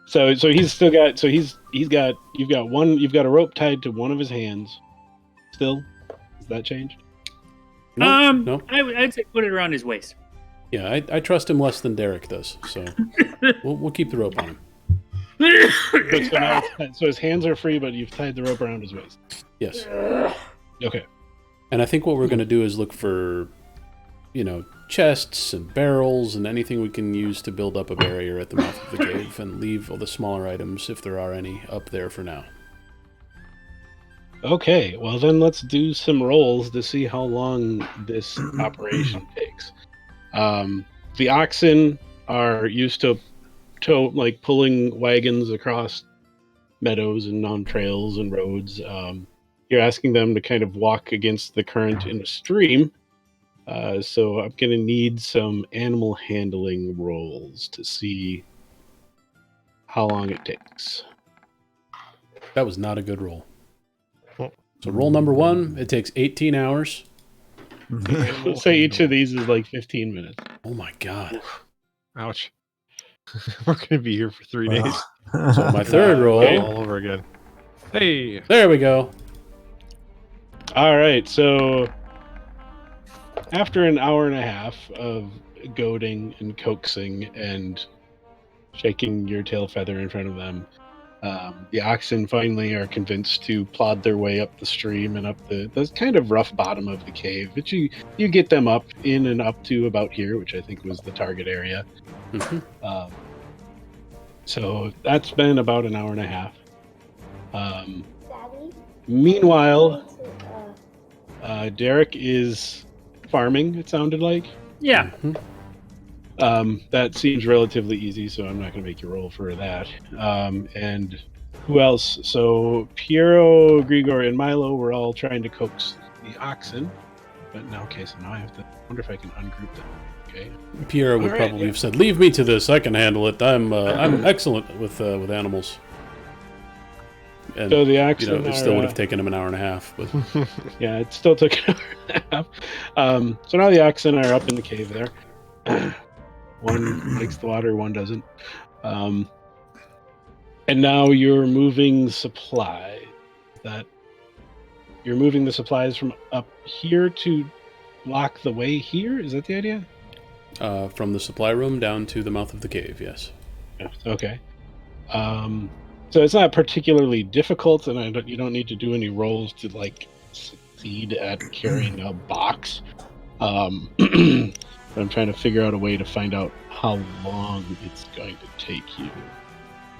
So he's still got. So he's got. You've got a rope tied to one of his hands. Still, has that changed? No. I'd say put it around his waist. Yeah, I trust him less than Derek does, so we'll keep the rope on him. So his hands are free, but you've tied the rope around his waist. Yes. Okay. And I think what we're going to do is look for, chests and barrels and anything we can use to build up a barrier at the mouth of the cave, and leave all the smaller items, if there are any, up there for now. Okay, well then let's do some rolls to see how long this operation takes. The oxen are used to pulling wagons across meadows and on trails and roads. You're asking them to kind of walk against the current in a stream. So I'm going to need some animal handling rolls to see how long it takes. That was not a good roll. So roll number 1, it takes 18 hours. Let's say each of these is like 15 minutes. Oh my god. Ouch. We're going to be here for 3 days. So my third roll. All over again. Hey! There we go. All right, so after an hour and a half of goading and coaxing and shaking your tail feather in front of them, the oxen finally are convinced to plod their way up the stream and up the kind of rough bottom of the cave. But you get them up in and up to about here, which I think was the target area. Mm-hmm. So that's been about an hour and a half. Daddy? Meanwhile, Derek is farming, it sounded like. Yeah. Mm-hmm. That seems relatively easy, so I'm not going to make you roll for that. And who else? So Piero, Grigor, and Milo were all trying to coax the oxen. But now, okay, so now I have to wonder if I can ungroup them. Okay. Piero would probably have said, "Leave me to this. I can handle it. I'm excellent with animals." And, So the oxen it still would have taken him an hour and a half. But yeah, it still took an hour and a half. So now the oxen are up in the cave there. One likes the water, one doesn't. And now you're moving supply. You're moving the supplies from up here to block the way here? Is that the idea? from the supply room down to the mouth of the cave, yes. Yeah, okay. So it's not particularly difficult, and you don't need to do any rolls to succeed at carrying a box. But I'm trying to figure out a way to find out how long it's going to take you.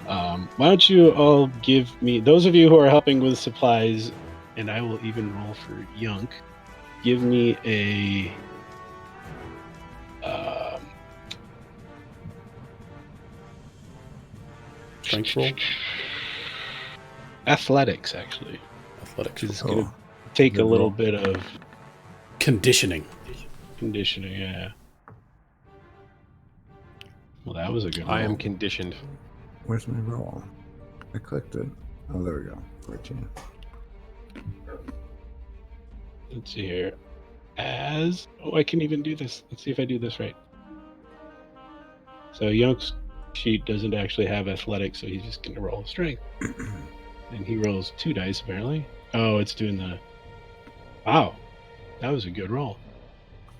Why don't you all give me, those of you who are helping with supplies, and I will even roll for Yunk, give me a Strength roll? athletics, actually. Athletics. It's going to take a little bit of conditioning. Conditioning, yeah. Well, that was a good I roll. am conditioned. Where's my roll? I clicked it. Oh, there we go. 14. Let's see here. I can even do this. Let's see if I do this right. So Yunk's sheet doesn't actually have athletics, so he's just going to roll strength. And he rolls 2 dice, apparently. Oh, it's doing the... Wow. That was a good roll.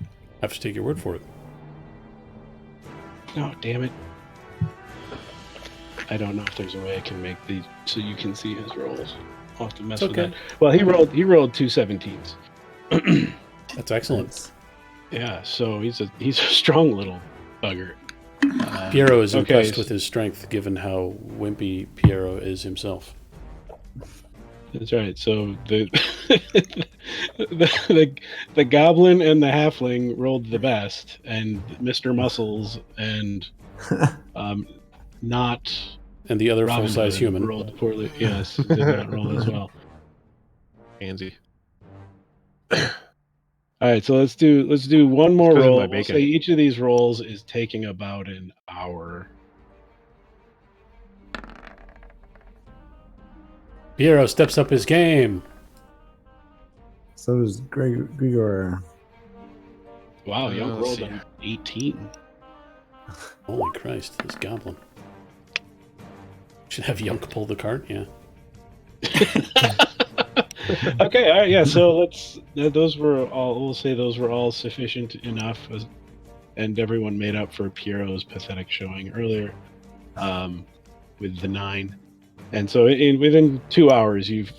I have to take your word for it. Oh, damn it. I don't know if there's a way I can make these so you can see his rolls. I'll have to mess with that. Well, he rolled 2 17s. That's excellent. Yeah, so he's a strong little bugger. Piero is impressed with his strength, given how wimpy Piero is himself. That's right. So the the goblin and the halfling rolled the best, and Mr. Muscles and not and the other Robin full-size Hood human rolled poorly. Yes, did not roll as well. Pansy. All right, so let's do one more Because of roll. my We'll bacon. say each of these rolls is taking about an hour. Piero steps up his game. So does Grigor. Wow, Young let's rolled see. an 18. Holy Christ, this goblin. Should have Yunk pull the cart, yeah. Okay, all right, yeah. So those were all. We'll say those were all sufficient enough, and everyone made up for Piero's pathetic showing earlier, with the 9. And so within 2 hours, you've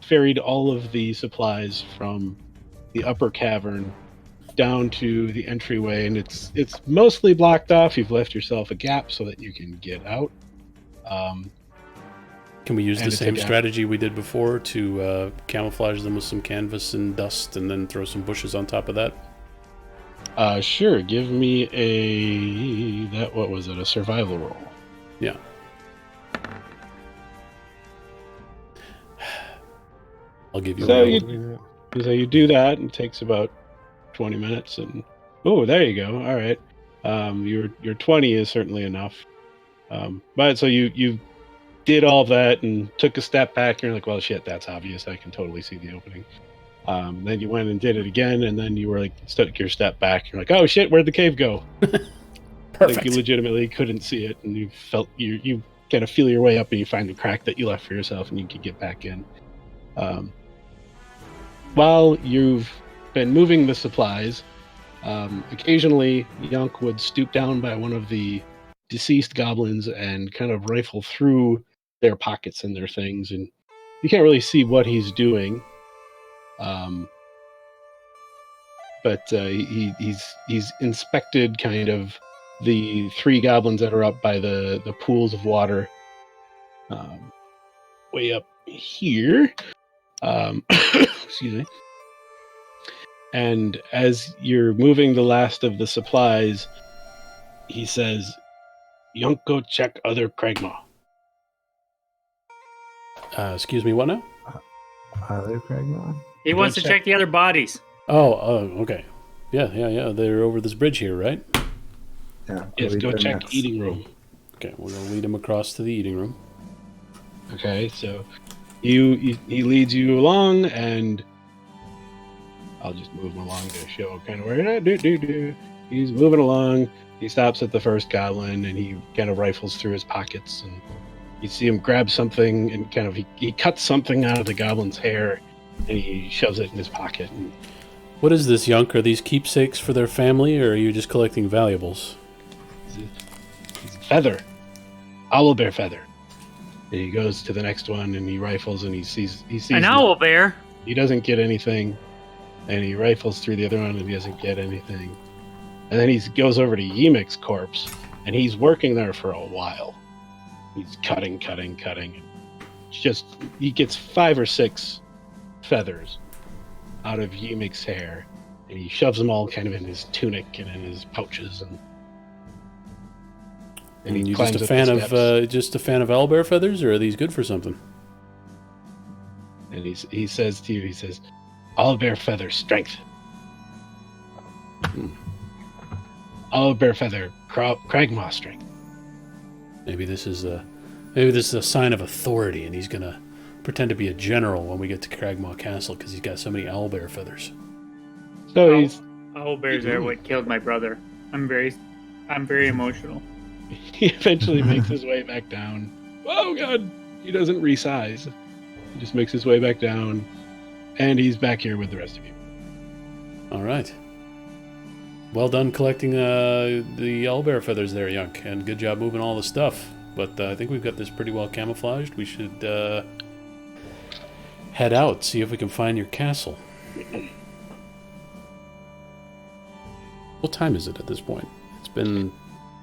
ferried all of the supplies from the upper cavern down to the entryway, and it's mostly blocked off. You've left yourself a gap so that you can get out. Can we use And the it's a same gap. strategy we did before to camouflage them with some canvas and dust, and then throw some bushes on top of that? Sure. Give me what was it? A survival roll. Yeah. I'll give you So a you- So you do that, and it takes about 20 minutes. And there you go. All right. Your 20 is certainly enough. But so you did all that and took a step back. And you're like, well, shit, that's obvious. I can totally see the opening. Then you went and did it again, and then you were like, took your step back. You're like, oh shit, where'd the cave go? Perfect. Like you legitimately couldn't see it, and you felt you kind of feel your way up, and you find the crack that you left for yourself, and you can get back in. While you've been moving the supplies, occasionally Yunk would stoop down by one of the deceased goblins and kind of rifle through their pockets and their things, and you can't really see what he's doing. But he's inspected kind of the 3 goblins that are up by the pools of water, way up here. Excuse me. And as you're moving the last of the supplies, he says, "Yunk, go check other Cragmaw." Excuse me, what now? Other Cragmaw? He wants to check the other bodies. Oh, okay. Yeah. They're over this bridge here, right? Yeah. Yes, go check next. eating room. Okay, we're going to lead him across to the eating room. Okay, so he leads you along, and I'll just move him along to show kind of where he's moving along. He stops at the first goblin, and he kind of rifles through his pockets, and you see him grab something, and kind of he cuts something out of the goblin's hair, and he shoves it in his pocket. And What is this, Yunk? Are these keepsakes for their family, or are you just collecting valuables? it's a feather, owlbear feather. And he goes to the next one, and he rifles, and he sees An owl bear. He doesn't get anything, and he rifles through the other one, and he doesn't get anything. And then he goes over to Yemik's corpse, and he's working there for a while. He's cutting. He gets 5 or 6 feathers out of Yemik's hair, and he shoves them all kind of in his tunic and in his pouches, and he you climbs just a up fan the of steps. just a fan of owlbear feathers, or are these good for something? And he says to you, he says, "Owlbear feather strength. Owlbear feather Cragmaw strength." Maybe this is a sign of authority, and he's gonna pretend to be a general when we get to Cragmaw Castle because he's got so many owlbear feathers. So he's Owl bears are what killed my brother. I'm very emotional. he eventually makes his way back down. Oh god, he doesn't resize. He just makes his way back down, and he's back here with the rest of you. All right. Well done collecting the owlbear feathers there, Yunk, and good job moving all the stuff. But I think we've got this pretty well camouflaged. We should head out, see if we can find your castle. What time is it at this point? It's been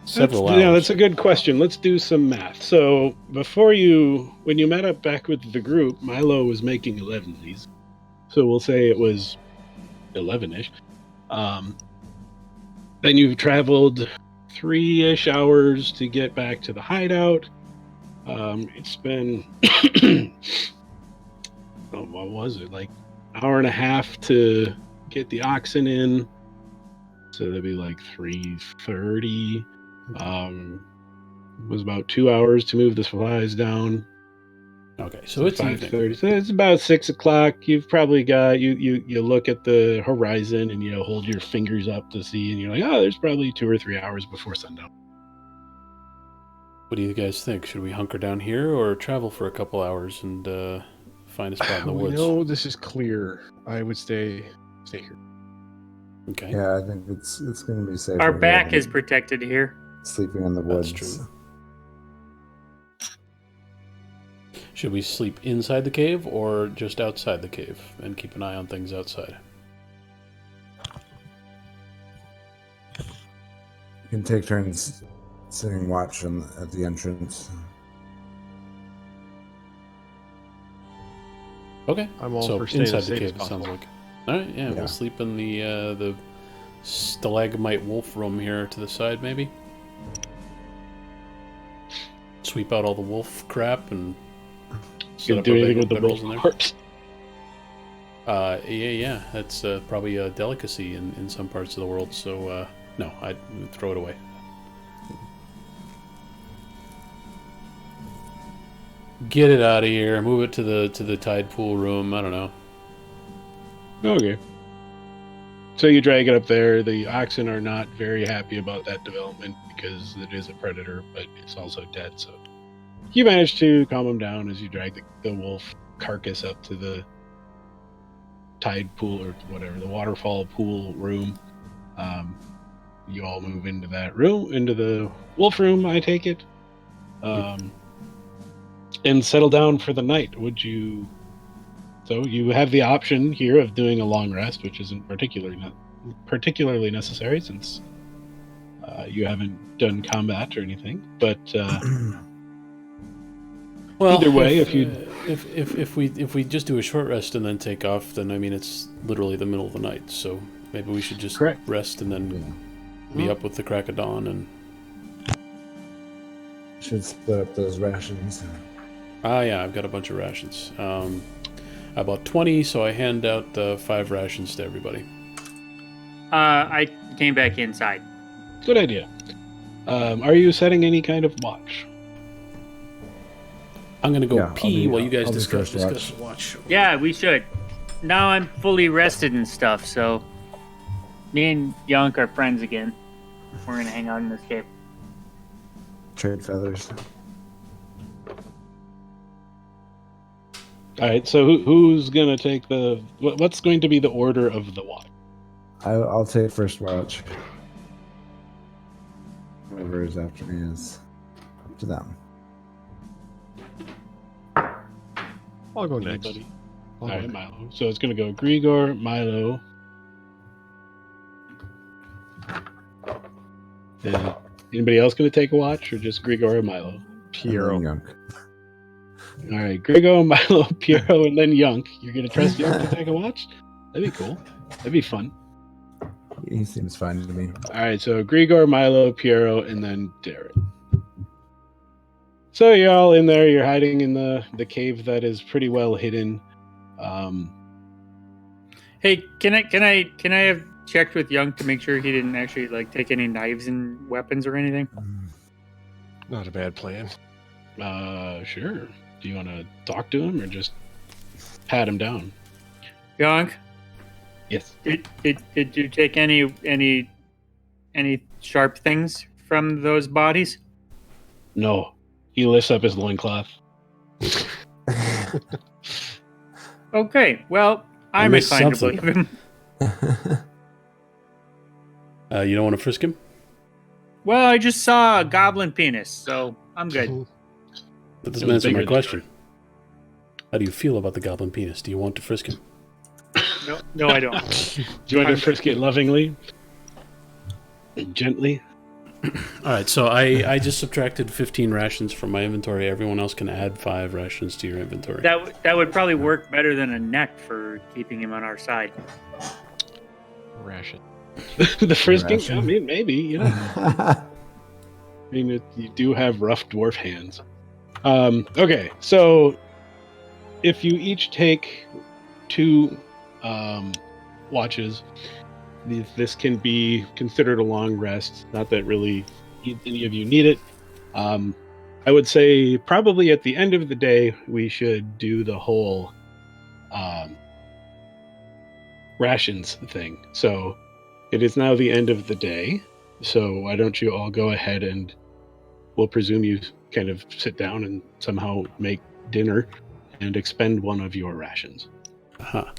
several hours. Yeah, that's a good question. Let's do some math. So when you met up back with the group, Milo was making 11s. So we'll say it was 11-ish. Then you've traveled 3-ish hours to get back to the hideout. It's been what was it, like hour and a half to get the oxen in, so that'd be like 3:30. It was about 2 hours to move the supplies down. Okay, so it's evening. 5:30. So it's about 6 o'clock. You've probably got you look at the horizon, and hold your fingers up to see, and you're like, oh, there's probably 2 or 3 hours before sundown. What do you guys think? Should we hunker down here or travel for a couple hours and find a spot in the We woods? know this is clear. I would stay here. Okay. Yeah, I think it's going to be safer. Our here back than is protected here. sleeping in the That's woods. true. Should we sleep inside the cave or just outside the cave and keep an eye on things outside? can take turns sitting watch at the entrance. Okay. I'm all so for staying inside as the safe as cave, it sounds possible. like. All right, yeah, we'll sleep in the stalagmite wolf room here to the side, maybe. Sweep out all the wolf crap and set You up do our anything with the bedrolls wolf in there. corpse? Yeah, that's probably a delicacy in some parts of the world. So no, I'd throw it away. Get it out of here. Move it to the tide pool room. I don't know. Okay. So you drag it up there. The oxen are not very happy about that development because it is a predator, but it's also dead. So you manage to calm them down as you drag the wolf carcass up to the tide pool or whatever, the waterfall pool room. You all move into that room, into the wolf room, I take it, and settle down for the night. Would you? So you have the option here of doing a long rest, which isn't particularly necessary since you haven't done combat or anything. But Well, either way, if we just do a short rest and then take off, then I mean it's literally the middle of the night. So maybe we should just Correct. rest and then be up with the crack of dawn. And Should split up those rations. yeah, I've got a bunch of rations. I bought 20, so I hand out 5 rations to everybody. I came back inside. good idea. Are you setting any kind of watch? I'm gonna go Yeah, pee while you guys I'll be discuss first watch. Yeah, we should. Now I'm fully rested and stuff, so me and Yunk are friends again. We're gonna hang out in this cave. Trade feathers. All right. So who's gonna take the? What's going to be the order of the watch? I'll take first watch. Whoever is after me is up to them. I'll go next. Anybody? I'll All go right, next. Milo. So it's gonna go Grigor, Milo. And anybody else gonna take a watch, or just Grigor or Milo? Piero. And then Yunk. All right, Grigor, Milo, Piero, and then Yunk. You're gonna trust Yunk to take a watch? That'd be cool. That'd be fun. He seems fine to me. All right, so Grigor, Milo, Piero, and then Darren. So you're all in there. You're hiding in the cave that is pretty well hidden. Hey, can I have checked with Yunk to make sure he didn't actually like take any knives and weapons or anything? Not a bad plan. Sure. Do you want to talk to him or just pat him down? Yunk, Yes. did you take any sharp things from those bodies? No. He lifts up his loincloth. Okay, well, I'm missed inclined to something. believe him. You don't want to frisk him? Well, I just saw a goblin penis, so I'm good. That It doesn't was answer bigger my than question. How do you feel about the goblin penis? Do you want to frisk him? No, I don't. Do you want to frisk it lovingly? Gently? All right, so I just subtracted 15 rations from my inventory. Everyone else can add 5 rations to your inventory. That would probably work better than a net for keeping him on our side. Ration. The frisking? Ration. I mean, maybe, you know. I mean, you do have rough dwarf hands. Okay, so if you each take 2 watches, this can be considered a long rest. Not that really any of you need it. I would say probably at the end of the day, we should do the whole rations thing. So it is now the end of the day. So why don't you all go ahead and we'll presume you kind of sit down and somehow make dinner and expend one of your rations. Aha.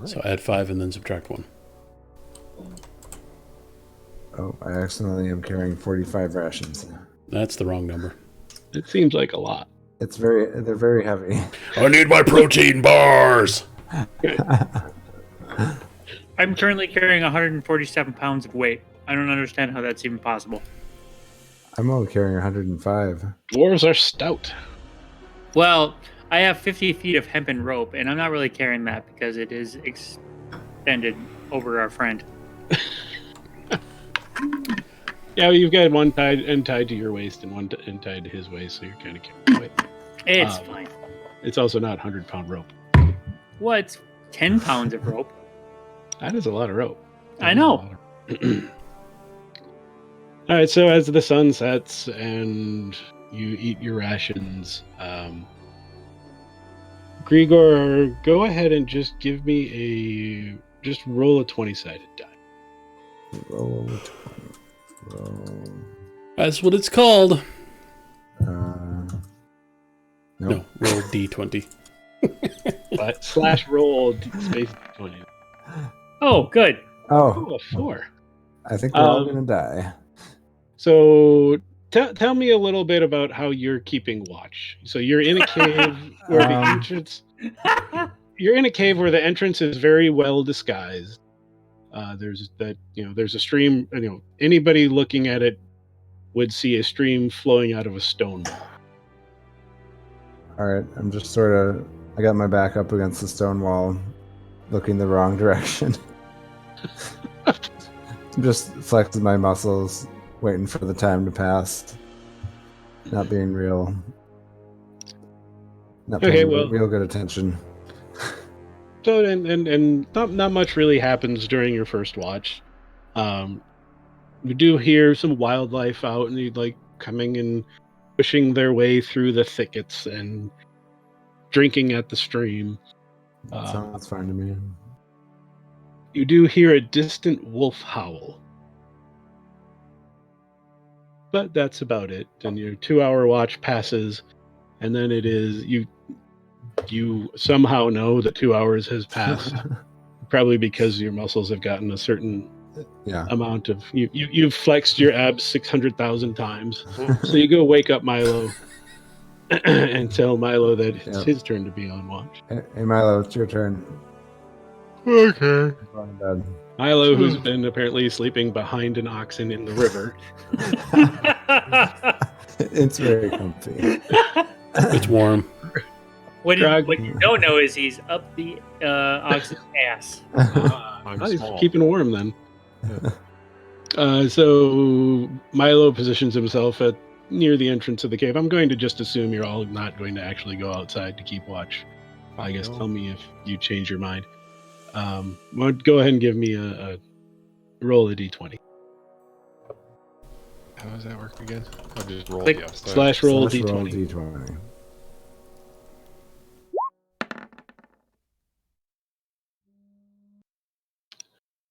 So add 5 and then subtract 1. Oh, I accidentally am carrying 45 rations. That's the wrong number. It seems like a lot. They're very heavy. I need my protein bars! I'm currently carrying 147 pounds of weight. I don't understand how that's even possible. I'm only carrying 105. Dwarves are stout. Well, I have 50 feet of hempen rope, and I'm not really carrying that because it is extended over our friend. Yeah, you've got one tied to your waist and one tied to his waist, so you're kind of carrying it. It's fine. It's also not 100-pound rope. What? 10 pounds of rope? That is a lot of rope. I know. All right, so as the sun sets and you eat your rations, Grigor, go ahead and just give me just roll a 20-sided die. Roll 20. Roll. That's what it's called. Nope. No, roll D20. But / roll space 20. Oh, good. Oh, Oh, a 4. I think we're all gonna die. So tell me a little bit about how you're keeping watch. So you're in a cave where the entrance. You're in a cave where the entrance is very well disguised. There's a stream. Anybody looking at it would see a stream flowing out of a stone wall. All right, I'm just I got my back up against the stone wall, looking the wrong direction. Just flexing my muscles, waiting for the time to pass. Not being real. Not paying real good attention. So and not much really happens during your first watch. You do hear some wildlife out, and you coming and pushing their way through the thickets and drinking at the stream. Sounds fine to me. You do hear a distant wolf howl. But that's about it. And your 2-hour watch passes, and then it is you somehow know that 2 hours has passed. Probably because your muscles have gotten a certain amount of you've flexed your abs 600,000 times. So you go wake up Milo and tell Milo that it's his turn to be on watch. Hey Milo, it's your turn. Okay. Go to bed. Milo, who's been apparently sleeping behind an oxen in the river. It's very comfy. It's warm. What you don't know is he's up the oxen's ass. He's keeping warm then. So Milo positions himself near the entrance of the cave. I'm going to just assume you're all not going to actually go outside to keep watch. I guess tell me if you change your mind. Go ahead and give me a roll a d20. How does that work again? I'll just roll Click. / roll d20. Roll d20.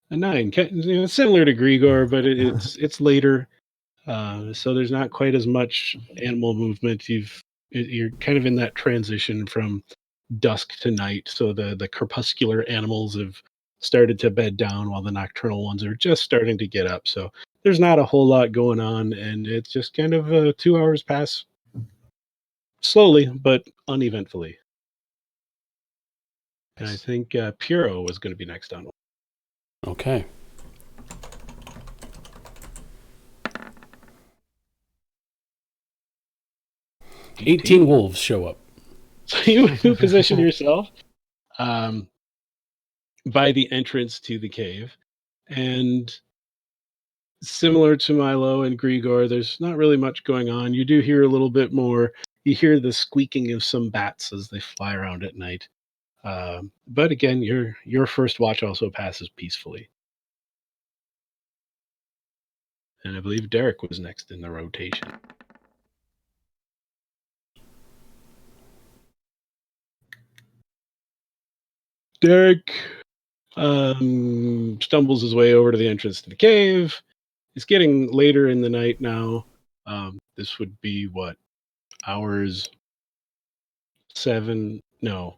A 9, similar to Grigor, but it's later, so there's not quite as much animal movement. You're kind of in that transition from dusk to night, so the crepuscular animals have started to bed down while the nocturnal ones are just starting to get up. So there's not a whole lot going on, and it's just kind of 2 hours pass slowly but uneventfully. And I think Puro was going to be next on. Okay. DT. 18 wolves show up. So you position yourself by the entrance to the cave, and similar to Milo and Grigor, there's not really much going on. You do hear a little bit more. You hear the squeaking of some bats as they fly around at night. But again, your first watch also passes peacefully. And I believe Derek was next in the rotation. Derek stumbles his way over to the entrance to the cave. It's getting later in the night now. This would be what? Hours 7? No.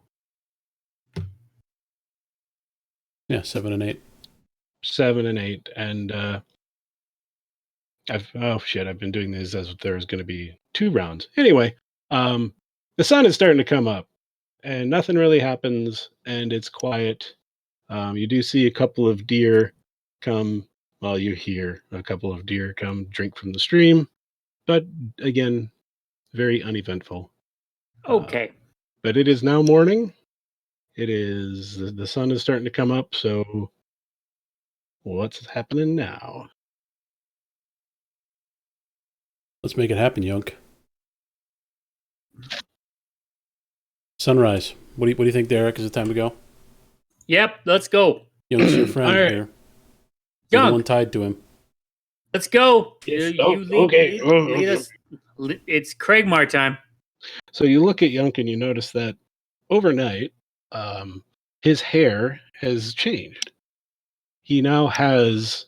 Yeah, 7 and 8. 7 and 8. And I've been doing this as there's going to be 2 rounds. Anyway, the sun is starting to come up, and nothing really happens, and it's quiet. You do see a couple of deer come while you hear a couple of deer come drink from the stream. But again, very uneventful. Okay. But it is now morning. It is the sun is starting to come up. So what's happening now? Let's make it happen, Yunk. Sunrise. What do you think, Derek? Is it time to go? Yep, let's go. Yunk's your friend All right. here. You're the Yunk, one tied to him. let's go. Yes. Lead us. It's Cragmaw time. So you look at Yunk and you notice that overnight, his hair has changed. He now has,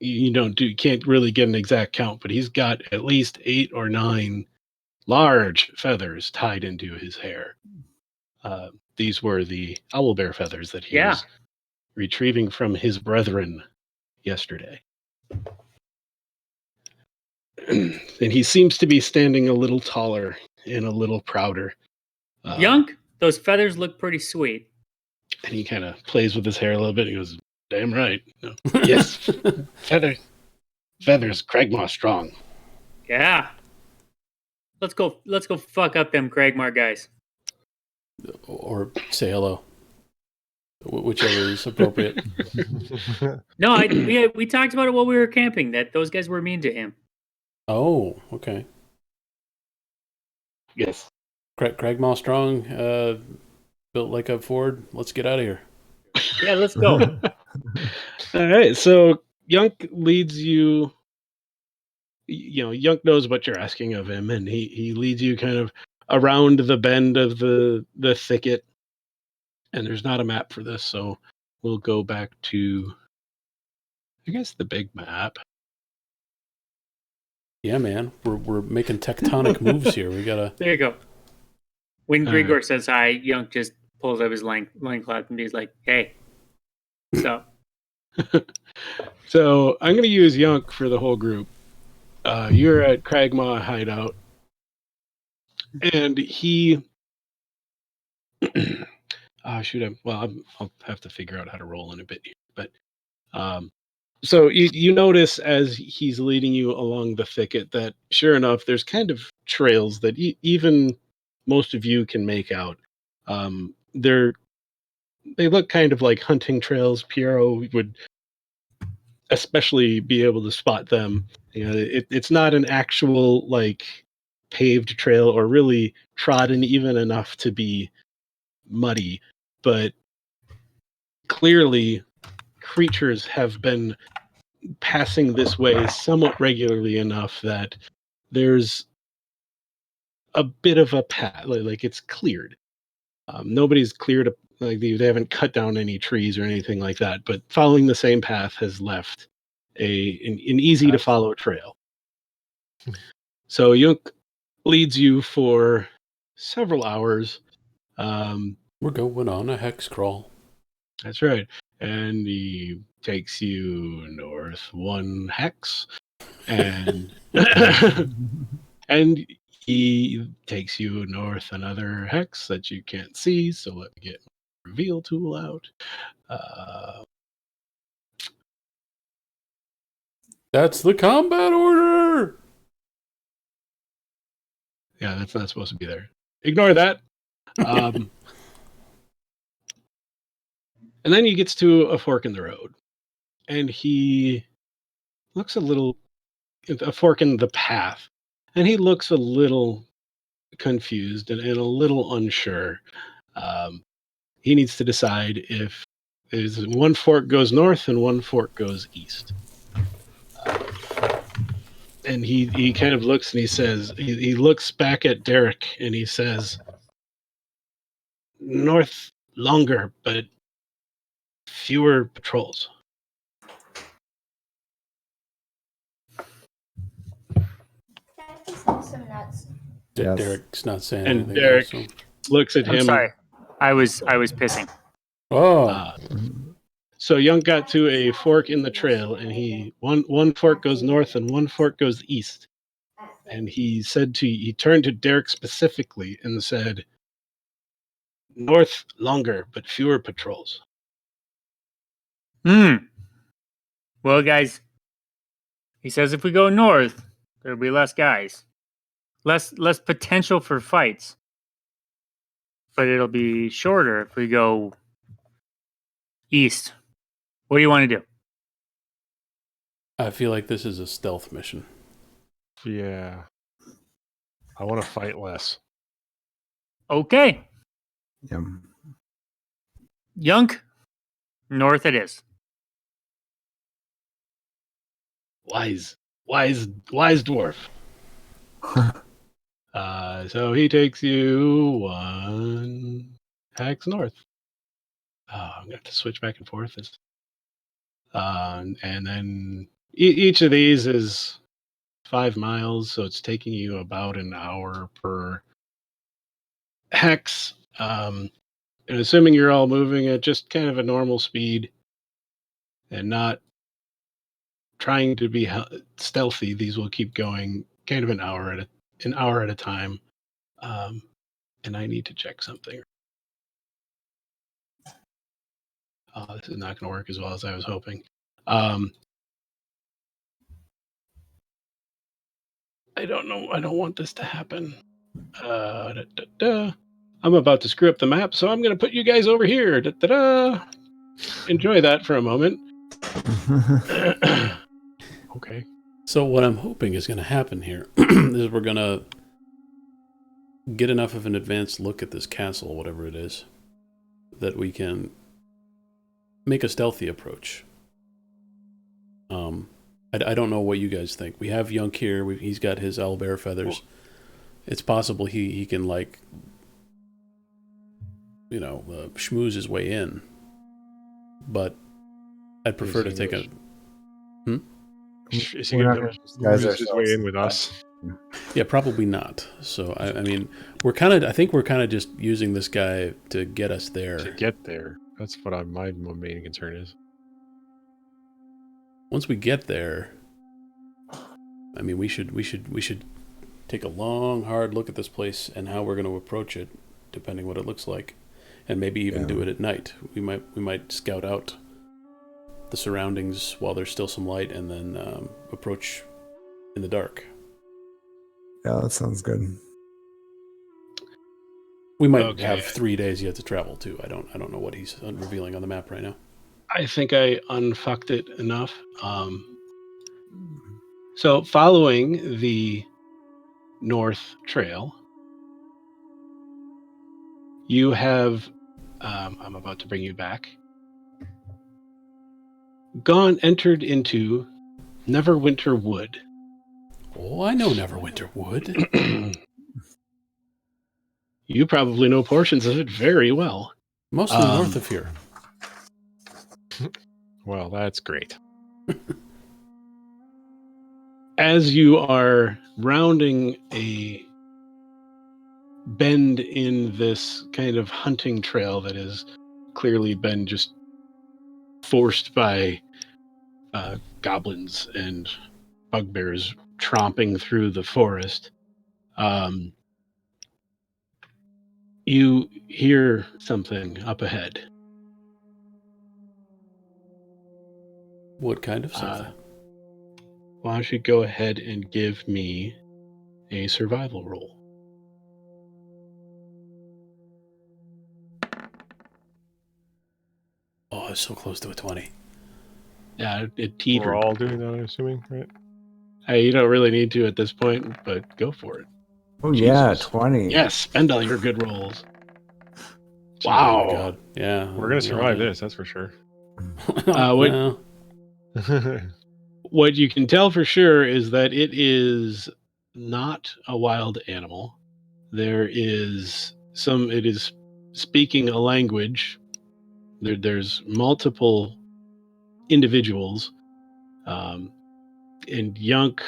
you can't really get an exact count, but he's got at least 8 or 9 large feathers tied into his hair. These were the owlbear feathers that he was retrieving from his brethren yesterday. And he seems to be standing a little taller and a little prouder. Yunk, those feathers look pretty sweet. And he kind of plays with his hair a little bit. He goes, "Damn right. No. Yes. Feathers, Cragmaw strong." Yeah. Let's go fuck up them Cragmaw guys. Or say hello. Whichever is appropriate. No, we talked about it while we were camping, that those guys were mean to him. Oh, okay. Yes. Cragmaw strong, built like a Ford. Let's get out of here. Yeah, let's go. All right. So Yunk leads you. Yunk knows what you're asking of him, and he leads you kind of around the bend of the thicket. And there's not a map for this, so we'll go back to, I guess, the big map. Yeah, man, we're making tectonic moves here. We gotta. There you go. When Grigor says hi, Yunk just pulls up his loincloth and he's like, "Hey, what's up?" So I'm going to use Yunk for the whole group. You're at Cragmaw hideout, and he. I'll have to figure out how to roll in a bit here. But so you notice as he's leading you along the thicket that, sure enough, there's kind of trails that even most of you can make out. They look kind of like hunting trails. Piero would especially be able to spot them. It's not an actual like paved trail or really trodden even enough to be muddy, but clearly creatures have been passing this way somewhat regularly enough that there's a bit of a path, like it's cleared. Nobody's cleared like they haven't cut down any trees or anything like that, but following the same path has left an easy to follow trail. So Yunk leads you for several hours. We're going on a hex crawl. That's right. And he takes you north 1 hex, and and he takes you north another hex that you can't see. So let me get my reveal tool out. That's the combat order. Yeah, that's not supposed to be there. Ignore that. And then he gets to a fork in the road, and he looks a fork in the path, and he looks a little confused and a little unsure. He needs to decide if there's 1 fork goes north and 1 fork goes east. And he kind of looks and he says, he looks back at Derek and he says, "North longer, but fewer patrols." That is also nuts. Yes. Derek's not saying And anything. Derek else, looks at him. I'm sorry. I was pissing. Oh, So Young got to a fork in the trail, and one fork goes north and 1 fork goes east. And he turned to Derek specifically and said, "North longer, but fewer patrols." Well, guys, he says if we go north, there'll be less guys, less potential for fights, but it'll be shorter if we go east. What do you want to do? I feel like this is a stealth mission. Yeah. I want to fight less. Okay, Yeah. Yunk, north it is. Wise dwarf. So he takes you 1 hex north. I'm going to have to switch back and forth. And then each of these is 5 miles, so it's taking you about an hour per hex. And assuming you're all moving at just kind of a normal speed and not trying to be stealthy, these will keep going kind of an hour at a time. And I need to check something. This is not going to work as well as I was hoping. I don't know. I don't want this to happen. I'm about to screw up the map, so I'm going to put you guys over here. Enjoy that for a moment. Okay. So what I'm hoping is going to happen here is we're going to get enough of an advanced look at this castle, whatever it is, that we can make a stealthy approach. I don't know what you guys think. We have Yunk here. He's got his owlbear feathers. It's possible he can, like, schmooze his way in. But I'd prefer to take a... Is he going to schmooze his way in with us? Yeah, probably not. So, I mean, I think we're kind of just using this guy to get us there. To get there. That's what my main concern is. Once we get there, I mean, we should take a long, hard look at this place and how we're going to approach it, depending what it looks like, and maybe even do it at night. We might scout out the surroundings while there's still some light, and then approach in the dark. Yeah, that sounds good. We might have 3 days yet to travel too. I don't know what he's revealing on the map right now. I think I unfucked it enough. So following the North Trail, you have, I'm about to bring you back, entered into Neverwinter Wood. Oh, I know Neverwinter Wood. You probably know portions of it very well. Mostly north of here. Well, that's great. As you are rounding a bend in this kind of hunting trail that has clearly been just forced by goblins and bugbears tromping through the forest, you hear something up ahead. What kind of something? Why don't you go ahead and give me a survival roll? Oh, it's so close to a 20. Yeah, it teetered. We're all doing that, I'm assuming, right? Hey, you don't really need to at this point, but go for it. Oh, Jesus. yeah, 20. Yes, spend all your good rolls. Wow. Oh my God. Yeah. We're going to survive this, that's for sure. What you can tell for sure is that it is not a wild animal. It is speaking a language. There's multiple individuals. And Yunk,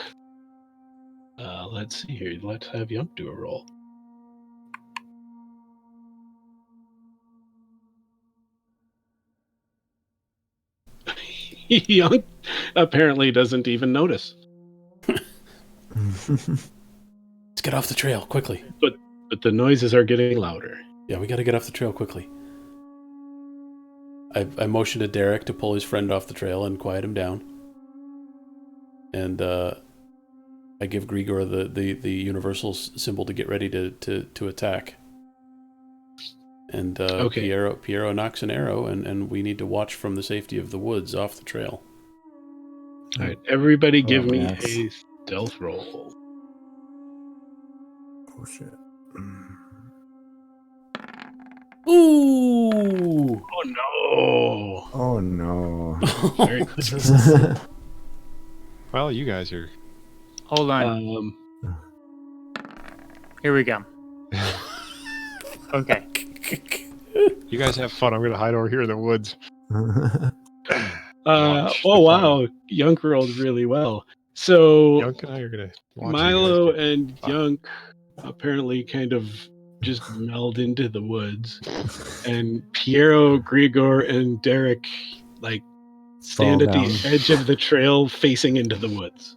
let's see here. Let's have Yunk do a roll. Yunk apparently doesn't even notice. Let's get off the trail quickly. But the noises are getting louder. Yeah, we got to get off the trail quickly. I motioned to Derek to pull his friend off the trail and quiet him down. and I give Grigor the universal symbol to get ready to attack. And Okay. Piero knocks an arrow, and we need to watch from the safety of the woods off the trail. All right, everybody give me Max. a stealth roll. Oh shit. Ooh! Oh no! Oh no. Very Well, you guys are. Hold on. Here we go. Okay. You guys have fun. I'm gonna hide over here in the woods. Watch oh the wow, Yunk rolled really well. So Yunk and I are gonna watch Milo you guys. and Yunk apparently kind of just meld into the woods, and Piero, Grigor, and Derek like stand Fall at down. the edge of the trail, facing into the woods.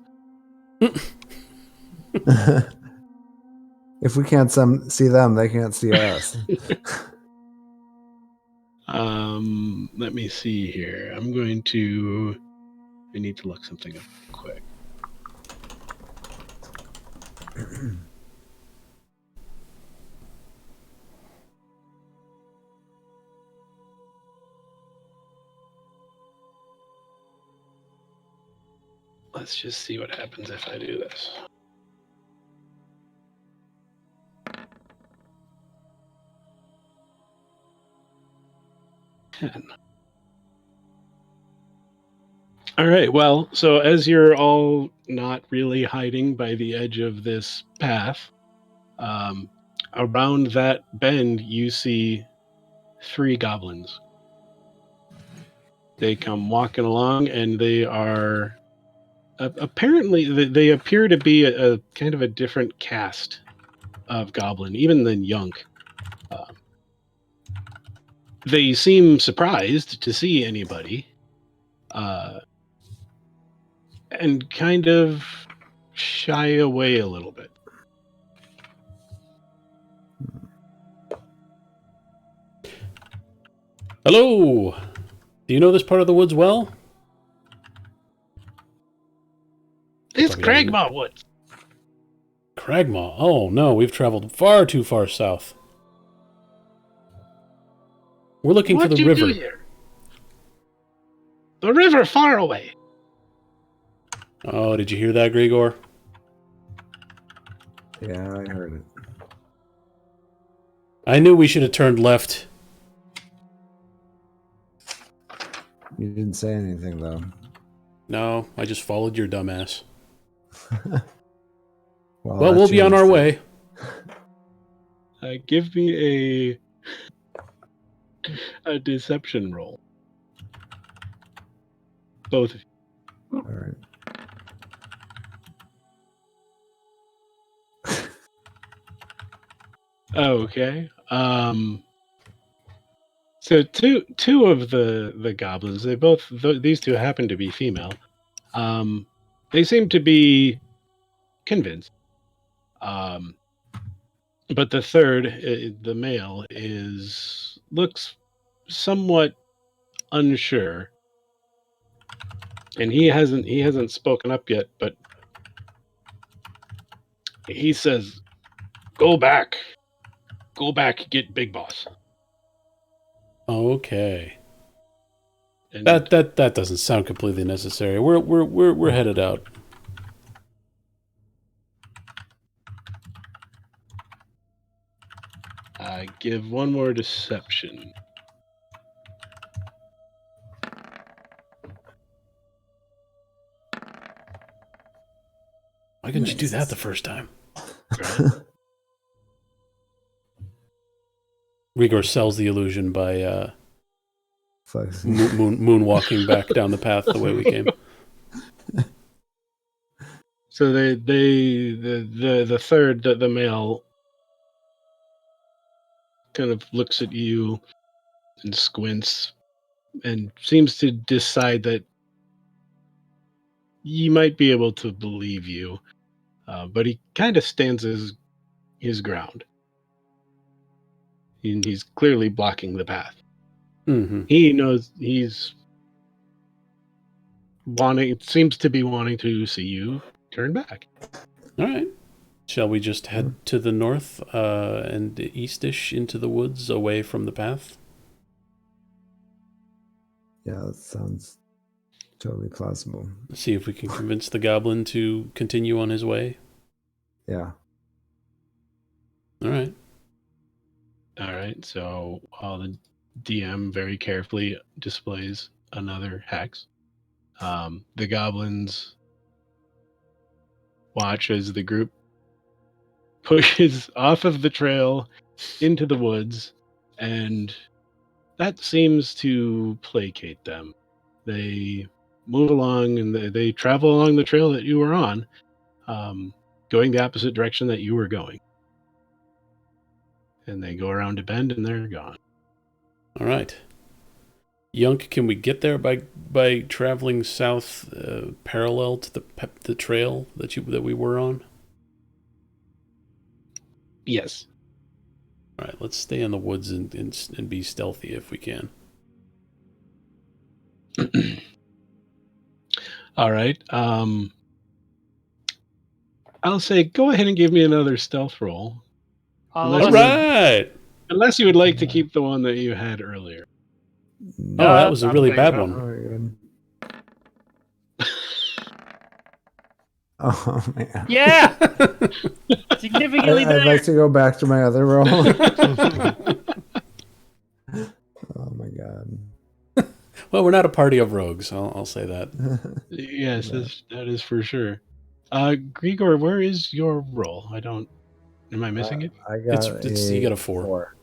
If we can't see them, they can't see us. Let me see here. I need to look something up quick. Let's just see what happens if I do this. All right, well, so as you're all not really hiding by the edge of this path, around that bend you see 3 goblins. They come walking along, and they are apparently they appear to be a kind of a different caste of goblin, even than Yunk. They seem surprised to see anybody, and kind of shy away a little bit. Hello! Do you know this part of the woods well? It's Probably doesn't. Cragmaw Woods. Cragmaw? Oh no, we've traveled far too far south. We're looking for What the do you river. do here? The river far away. Oh, did you hear that, Grigor? Yeah, I heard it. I knew we should have turned left. You didn't say anything though. No, I just followed your dumbass. Well, Well, that we'll be on our changed way. Give me a deception roll. Both of you. it. All right. Okay. So two of the goblins, these two happen to be female. They seem to be convinced. But the third, the male, looks somewhat unsure, and he hasn't spoken up yet. But he says, "Go back, get Big Boss." Okay. And That doesn't sound completely necessary. We're headed out. give one more deception. Why couldn't you do that the first time? Rigor sells the illusion by moonwalking back down the path the way we came. So the third, the male, kind of looks at you and squints and seems to decide that you might be able to believe you, but he kind of stands his ground. He's clearly blocking the path. Mm-hmm. He knows he's seems to be wanting to see you turn back. All right. Shall we just head to the north and eastish into the woods away from the path? Yeah, that sounds totally plausible. See if we can convince the goblin to continue on his way. Yeah. All right. All right. So while the DM very carefully displays another hex, the goblins watch as the group pushes off of the trail into the woods, and that seems to placate them. They move along and they travel along the trail that you were on, going the opposite direction that you were going. And they go around a bend and they're gone. All right. Yunk, can we get there by traveling south parallel to the trail that we were on? Yes. All right, let's stay in the woods and be stealthy if we can. All right. I'll say go ahead and give me another stealth roll. All right. Unless you would like to keep the one that you had earlier. Oh, that was a really bad one. Oh, man. Yeah! Significantly better. I'd like to go back to my other roll. Oh, my God. Well, we're not a party of rogues. I'll say that. Yes, that is for sure. Grigor, where is your roll? Am I missing it? I got you got a 4.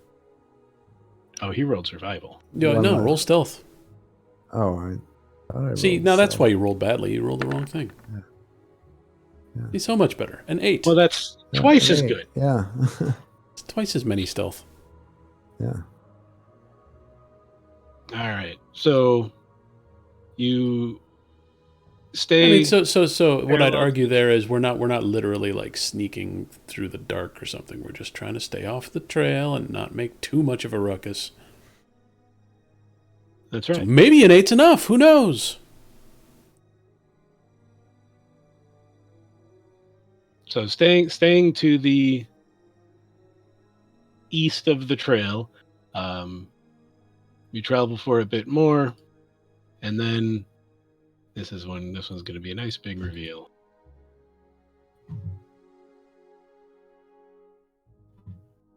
Oh, he rolled survival. No, roll stealth. Oh, I thought I See, rolled now that's stealth. why you rolled badly. You rolled the wrong thing. Yeah. He's so much better. An 8. Well, that's twice as good. Yeah. It's twice as many stealth. Yeah. All right. So you stay. I mean, so what I'd argue there is we're not literally like sneaking through the dark or something. We're just trying to stay off the trail and not make too much of a ruckus. That's right. So maybe an 8's enough. Who knows? So staying to the east of the trail, you travel for a bit more, and then this one's going to be a nice big reveal.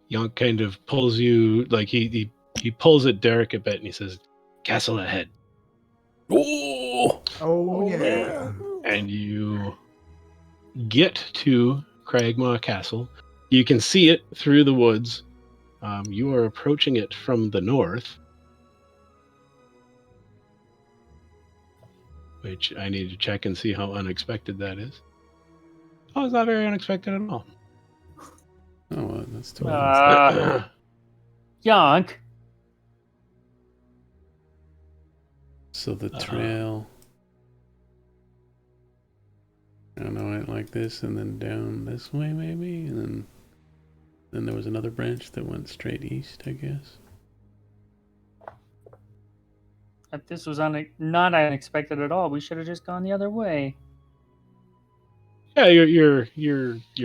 Yunk kind of pulls you, like he pulls at Derek a bit, and he says, "Castle ahead." Oh yeah. And you get to Cragmaw Castle. You can see it through the woods. You are approaching it from the north, which I need to check and see how unexpected that is. Oh, it's not very unexpected at all. Oh, well, that's totally Yunk. So the trail. I don't know, it like this, and then down this way, maybe, and then there was another branch that went straight east, I guess. If this was not unexpected at all, we should have just gone the other way. Yeah, your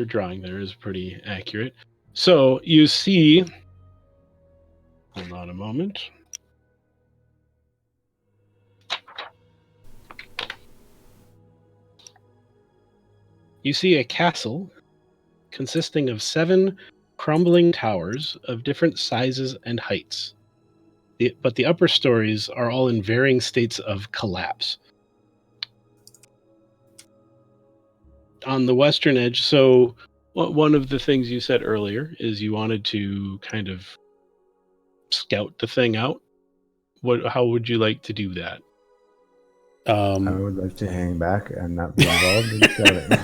drawing there is pretty accurate. So you see. Hold on a moment. You see a castle consisting of 7 crumbling towers of different sizes and heights. But the upper stories are all in varying states of collapse. On the western edge, so one of the things you said earlier is you wanted to kind of scout the thing out. How would you like to do that? I would like to hang back and not be involved in scouting.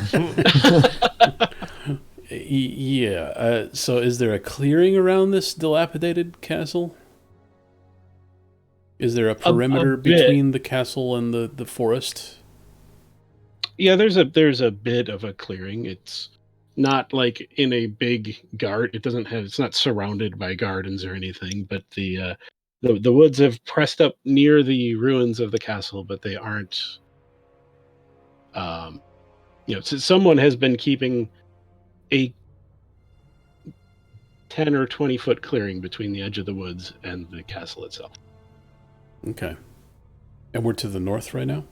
Yeah. So is there a clearing around this dilapidated castle? Is there a perimeter between the castle and the forest? Yeah, there's a bit of a clearing. It's not like in a big garden. It's not surrounded by gardens or anything, but the woods have pressed up near the ruins of the castle, but they aren't So someone has been keeping a 10 or 20 foot clearing between the edge of the woods and the castle itself. Okay. And we're to the north right now?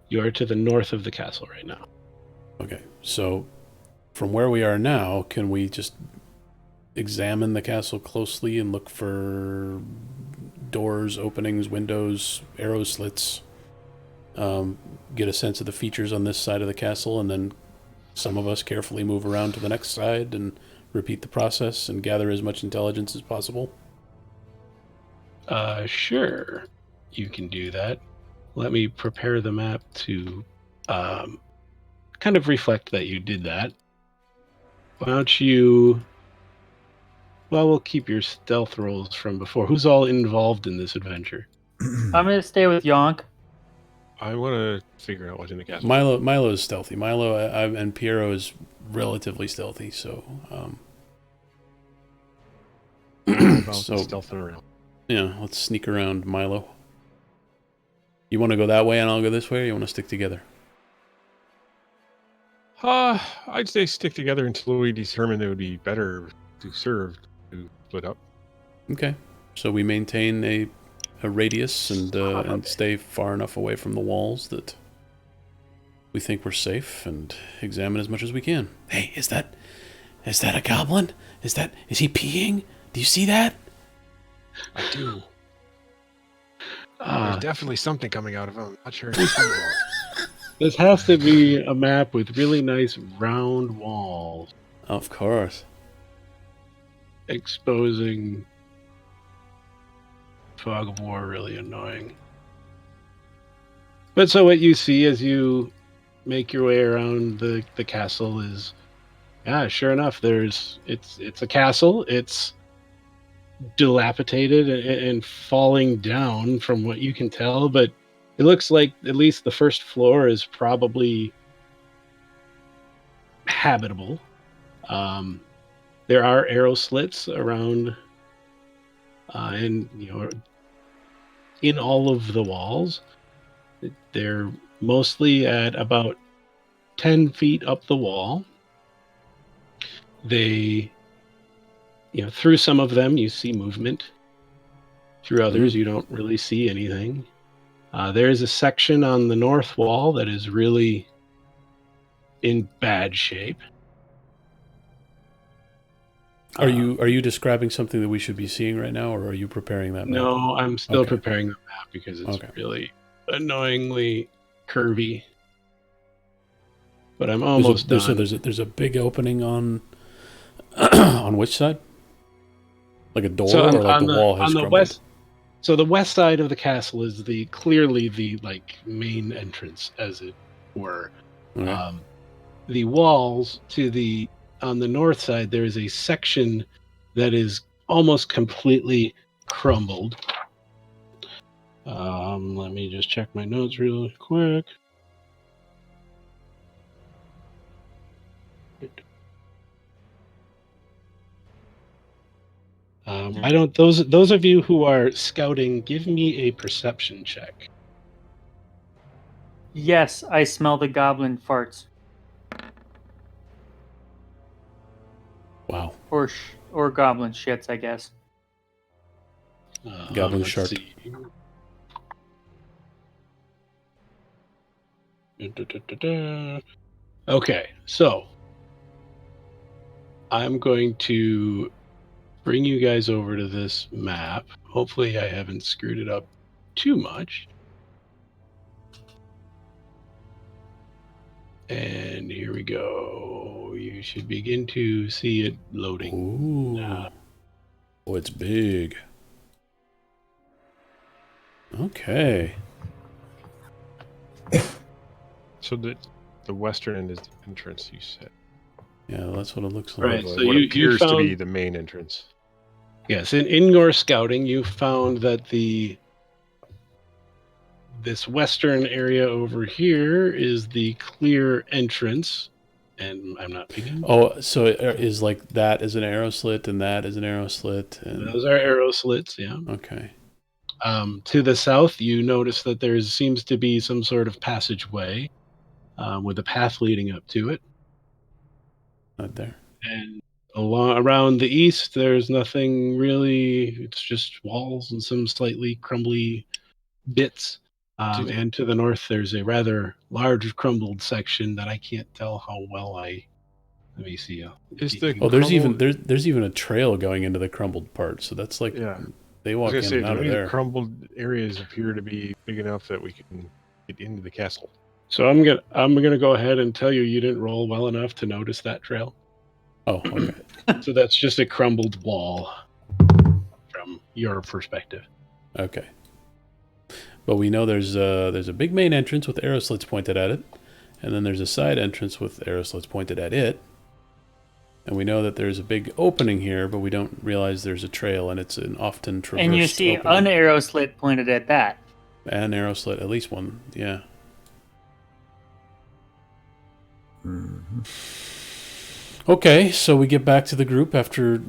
You are to the north of the castle right now. Okay. So from where we are now, can we just examine the castle closely and look for doors, openings, windows, arrow slits, get a sense of the features on this side of the castle, and then some of us carefully move around to the next side and repeat the process and gather as much intelligence as possible? Sure, you can do that. Let me prepare the map to kind of reflect that you did that. Why don't you... Well, we'll keep your stealth rolls from before. Who's all involved in this adventure? I'm gonna stay with Yonk. I want to figure out what's in the castle. Milo is stealthy. Milo and Piero is relatively stealthy, so... So stealthing around. Yeah, let's sneak around Milo. You want to go that way and I'll go this way, or you want to stick together? I'd say stick together until we determine it would be better to split up. Okay. So we maintain a radius and stay far enough away from the walls that we think we're safe, and examine as much as we can. Hey, is that a goblin? Is he peeing? Do you see that? I do. There's definitely something coming out of him. Not sure. This has to be a map with really nice round walls. Of course. Exposing fog of war, really annoying. But so what you see as you make your way around the castle is, yeah, sure enough, it's a castle. It's dilapidated and falling down from what you can tell, but it looks like at least the first floor is probably habitable. There are arrow slits around and in all of the walls. They're mostly at about 10 feet up the wall. They through some of them you see movement. Through others you don't really see anything. There is a section on the north wall that is really in bad shape. Are you describing something that we should be seeing right now, or are you preparing that map? No, I'm still preparing the map because it's really annoyingly curvy. But I'm almost done. So there's a big opening on on which side? Like a door, or like the wall has crumbled? West. So the west side of the castle is clearly the main entrance, as it were. Okay. The walls on the north side, there is a section that is almost completely crumbled. Let me just check my notes real quick. I don't. Those of you who are scouting, give me a perception check. Yes, I smell the goblin farts. Wow. Or goblin shits, I guess. Goblin shark. Okay, so I'm going to bring you guys over to this map. Hopefully I haven't screwed it up too much. And here we go. You should begin to see it loading. Ooh. Oh, it's big. Okay. So the western end is the entrance, you said. Yeah, that's what it looks like. Right, so what you appears found, to be the main entrance. Yes, in your scouting, you found that this western area over here is the clear entrance, and I'm not picking. Oh, so it is like that is an arrow slit, and that is an arrow slit, and those are arrow slits. Yeah. Okay. To the south, you notice that there seems to be some sort of passageway. with a path leading up to it. Not there. And around the east, there's nothing really. It's just walls and some slightly crumbly bits. And to the north, there's a rather large crumbled section that I can't tell how well I. Let me see. There's even a trail going into the crumbled part. So that's like they walk in and out of there. Crumbled areas appear to be big enough that we can get into the castle. So I'm gonna go ahead and tell you didn't roll well enough to notice that trail. Oh, okay. So that's just a crumbled wall from your perspective. Okay. But we know there's a big main entrance with arrow slits pointed at it, and then there's a side entrance with arrow slits pointed at it. And we know that there's a big opening here, but we don't realize there's a trail, and it's an often traversed And you see an arrow slit pointed at that. An arrow slit, at least one, yeah. Mm-hmm. Okay, so we get back to the group after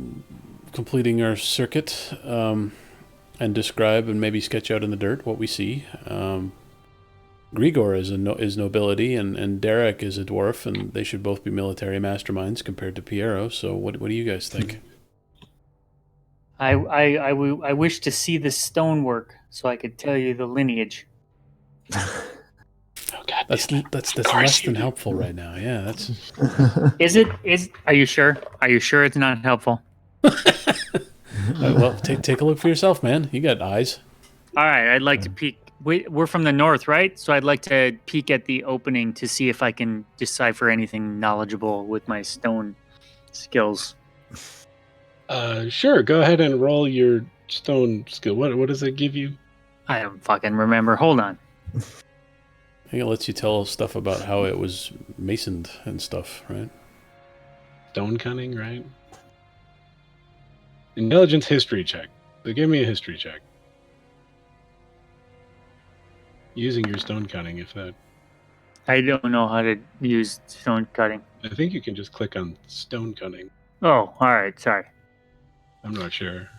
completing our circuit, and describe and maybe sketch out in the dirt what we see. Grigor is nobility, and Derek is a dwarf, and they should both be military masterminds compared to Piero. So what do you guys think? I wish to see the stonework so I could tell you the lineage. Oh God, that's less than helpful right now. Yeah, that's. Are you sure? Are you sure it's not helpful? Well, take a look for yourself, man. You got eyes. All right, I'd like to peek. We're from the north, right? So I'd like to peek at the opening to see if I can decipher anything knowledgeable with my stone skills. Sure. Go ahead and roll your stone skill. What does it give you? I don't fucking remember. Hold on. I think it lets you tell stuff about how it was masoned and stuff, right? Stone cunning, right? Intelligence history check. So give me a history check. Using your stone cutting, if that. I don't know how to use stone cutting. I think you can just click on stone cutting. Oh, all right. Sorry. I'm not sure.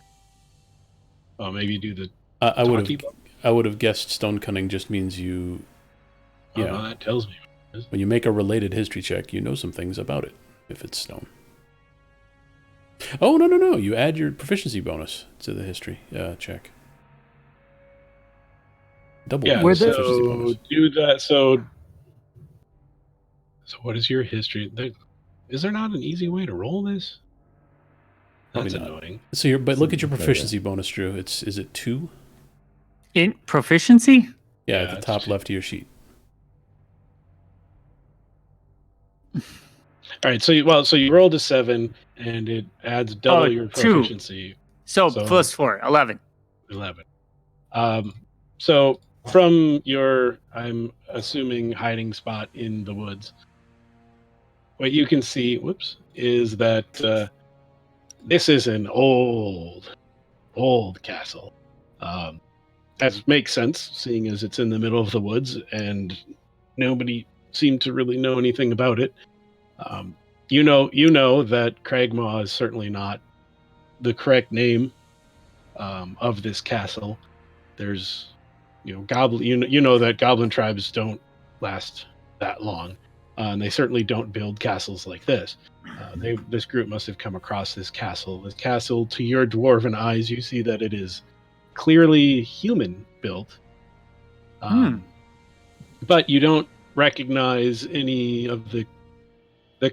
Oh, maybe do the. I would have guessed stone cunning just means you. Yeah, no, that tells me. When you make a related history check, you know some things about it if it's stone. Oh no! You add your proficiency bonus to the history check. Double. Yeah, proficiency bonus. Do that. So what is your history? Is there not an easy way to roll this? That's annoying. So but look at your proficiency bonus, Drew. Is it 2? In proficiency? Yeah, at the top left of your sheet. All right, so you rolled a 7, and it adds double your proficiency. 2. So plus 4, 11. 11. So from your, I'm assuming, hiding spot in the woods, what you can see, is that this is an old castle. That makes sense, seeing as it's in the middle of the woods, and nobody seemed to really know anything about it. You know that Cragmaw is certainly not the correct name of this castle. There's, goblin. You know that goblin tribes don't last that long, and they certainly don't build castles like this. This group must have come across this castle. This castle, to your dwarven eyes, you see that it is clearly human built, but you don't recognize any of the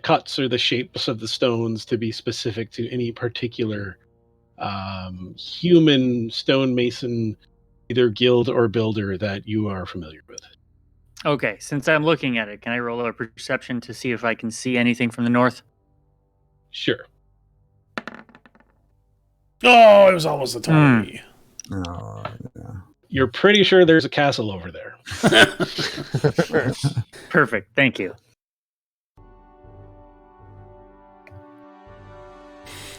cuts or the shapes of the stones to be specific to any particular human stonemason, either guild or builder that you are familiar with. Okay, since I'm looking at it, can I roll a perception to see if I can see anything from the north? Sure. Oh, it was almost a 20. Oh, yeah. You're pretty sure there's a castle over there. Perfect, thank you.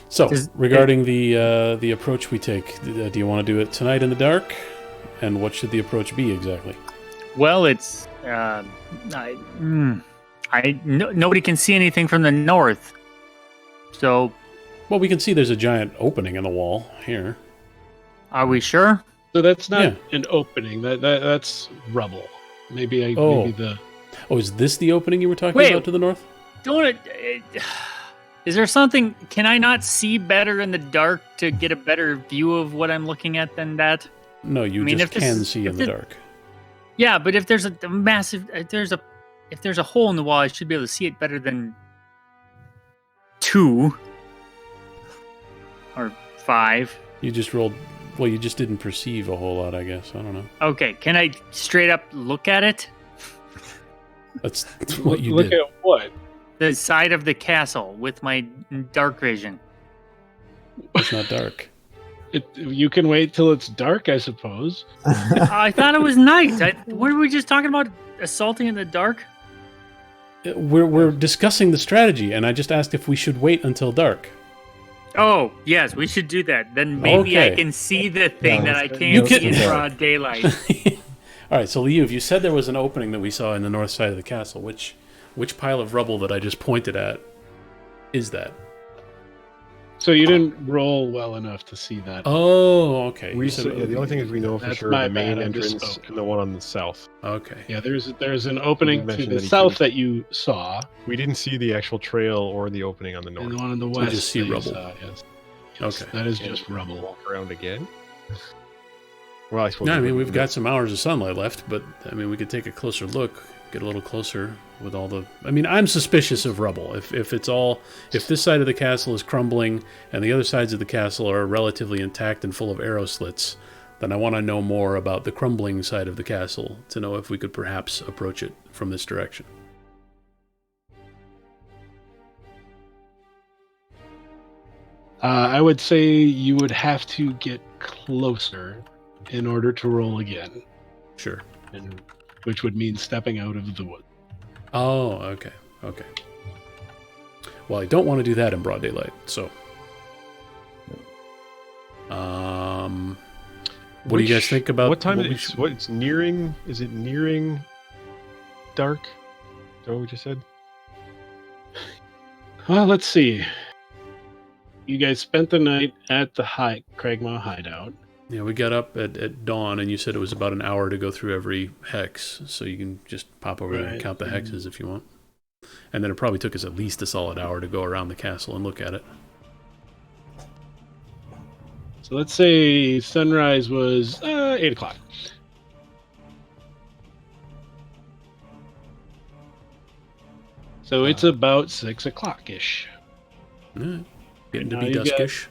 So, regarding the approach we take, do you want to do it tonight in the dark? And what should the approach be exactly? Well, it's nobody can see anything from the north. So, well, we can see there's a giant opening in the wall here. Are we sure? So that's not an opening. That's rubble. Maybe the. Oh, is this the opening you were talking Wait. about to the north? Don't it? Is there something? Can I not see better in the dark to get a better view of what I'm looking at than that? No, you just can see in the dark. Yeah, but if there's a massive, if there's a hole in the wall, I should be able to see it better than 2 or 5. You just rolled. Well, you just didn't perceive a whole lot, I guess. I don't know. Okay, can I straight up look at it? That's what you Look did. at what? The side of the castle with my dark vision. It's not dark. You can wait till it's dark, I suppose. I thought it was night. Were we just talking about assaulting in the dark? We're discussing the strategy, and I just asked if we should wait until dark. Oh, yes, we should do that. Then maybe I Okay. can see the thing that I You can't see in can- broad daylight. All right, so Liuv, you said there was an opening that we saw in the north side of the castle. Which pile of rubble that I just pointed at is that? So you didn't roll well enough to see that. Oh, okay. We You said, said- the only thing is we know for That's sure my the main bad, I entrance misspoke. and the one on the south. Okay. Yeah, there's an opening to mentioned the that he south couldn't- that you saw, We didn't see the actual trail or the opening on the and north. the one on the So west. just see that you rubble. saw, yes. Okay. That is Can just we rubble. Walk around again. Well, I suppose. No, I we mean, wouldn't we've know. got some hours of sunlight left, but I mean, we could take a closer look, get a little closer with all the. I mean, I'm suspicious of rubble. If this side of the castle is crumbling and the other sides of the castle are relatively intact and full of arrow slits, then I want to know more about the crumbling side of the castle to know if we could perhaps approach it from this direction. I would say you would have to get closer in order to roll again, Sure. and which would mean stepping out of the wood. Oh, okay. Okay. Well, I don't want to do that in broad daylight, so. What do you guys think about what time what we it's should- what it's nearing? Is it nearing dark? Is that what we just said? Well, let's see. You guys spent the night at the Cragmaw hideout. Yeah, we got up at dawn, and you said it was about an hour to go through every hex, so you can just pop over there and Right. count the hexes if you want. And then it probably took us at least a solid hour to go around the castle and look at it. So let's say sunrise was 8 o'clock. So it's about 6 o'clock-ish. All right. Getting to Now be you got- duskish.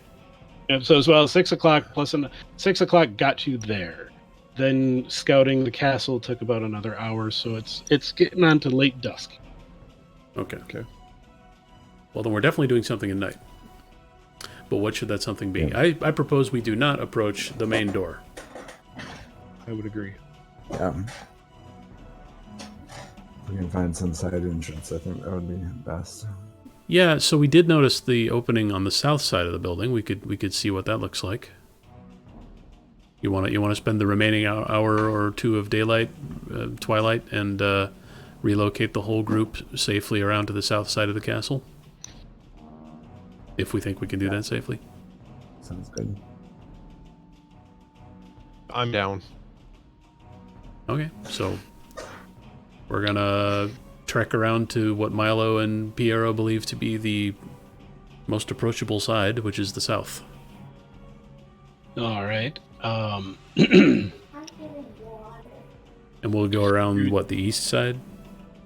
Yep, so as well, 6 o'clock plus 6 o'clock got you there. Then scouting the castle took about another hour, so it's getting on to late dusk. Okay. Okay. Well, then we're definitely doing something at night. But what should that something be? I propose we do not approach the main door. I would agree. Yeah. We can find some side entrance. I think that would be best. Yeah, so we did notice the opening on the south side of the building. We could see what that looks like. You want to spend the remaining hour or two of daylight, twilight, and relocate the whole group safely around to the south side of the castle? If we think we can do that safely. Sounds good. I'm down. Okay, so we're gonna trek around to what Milo and Piero believe to be the most approachable side, which is the south. All right. I'm getting water. And we'll go around, what, the east side?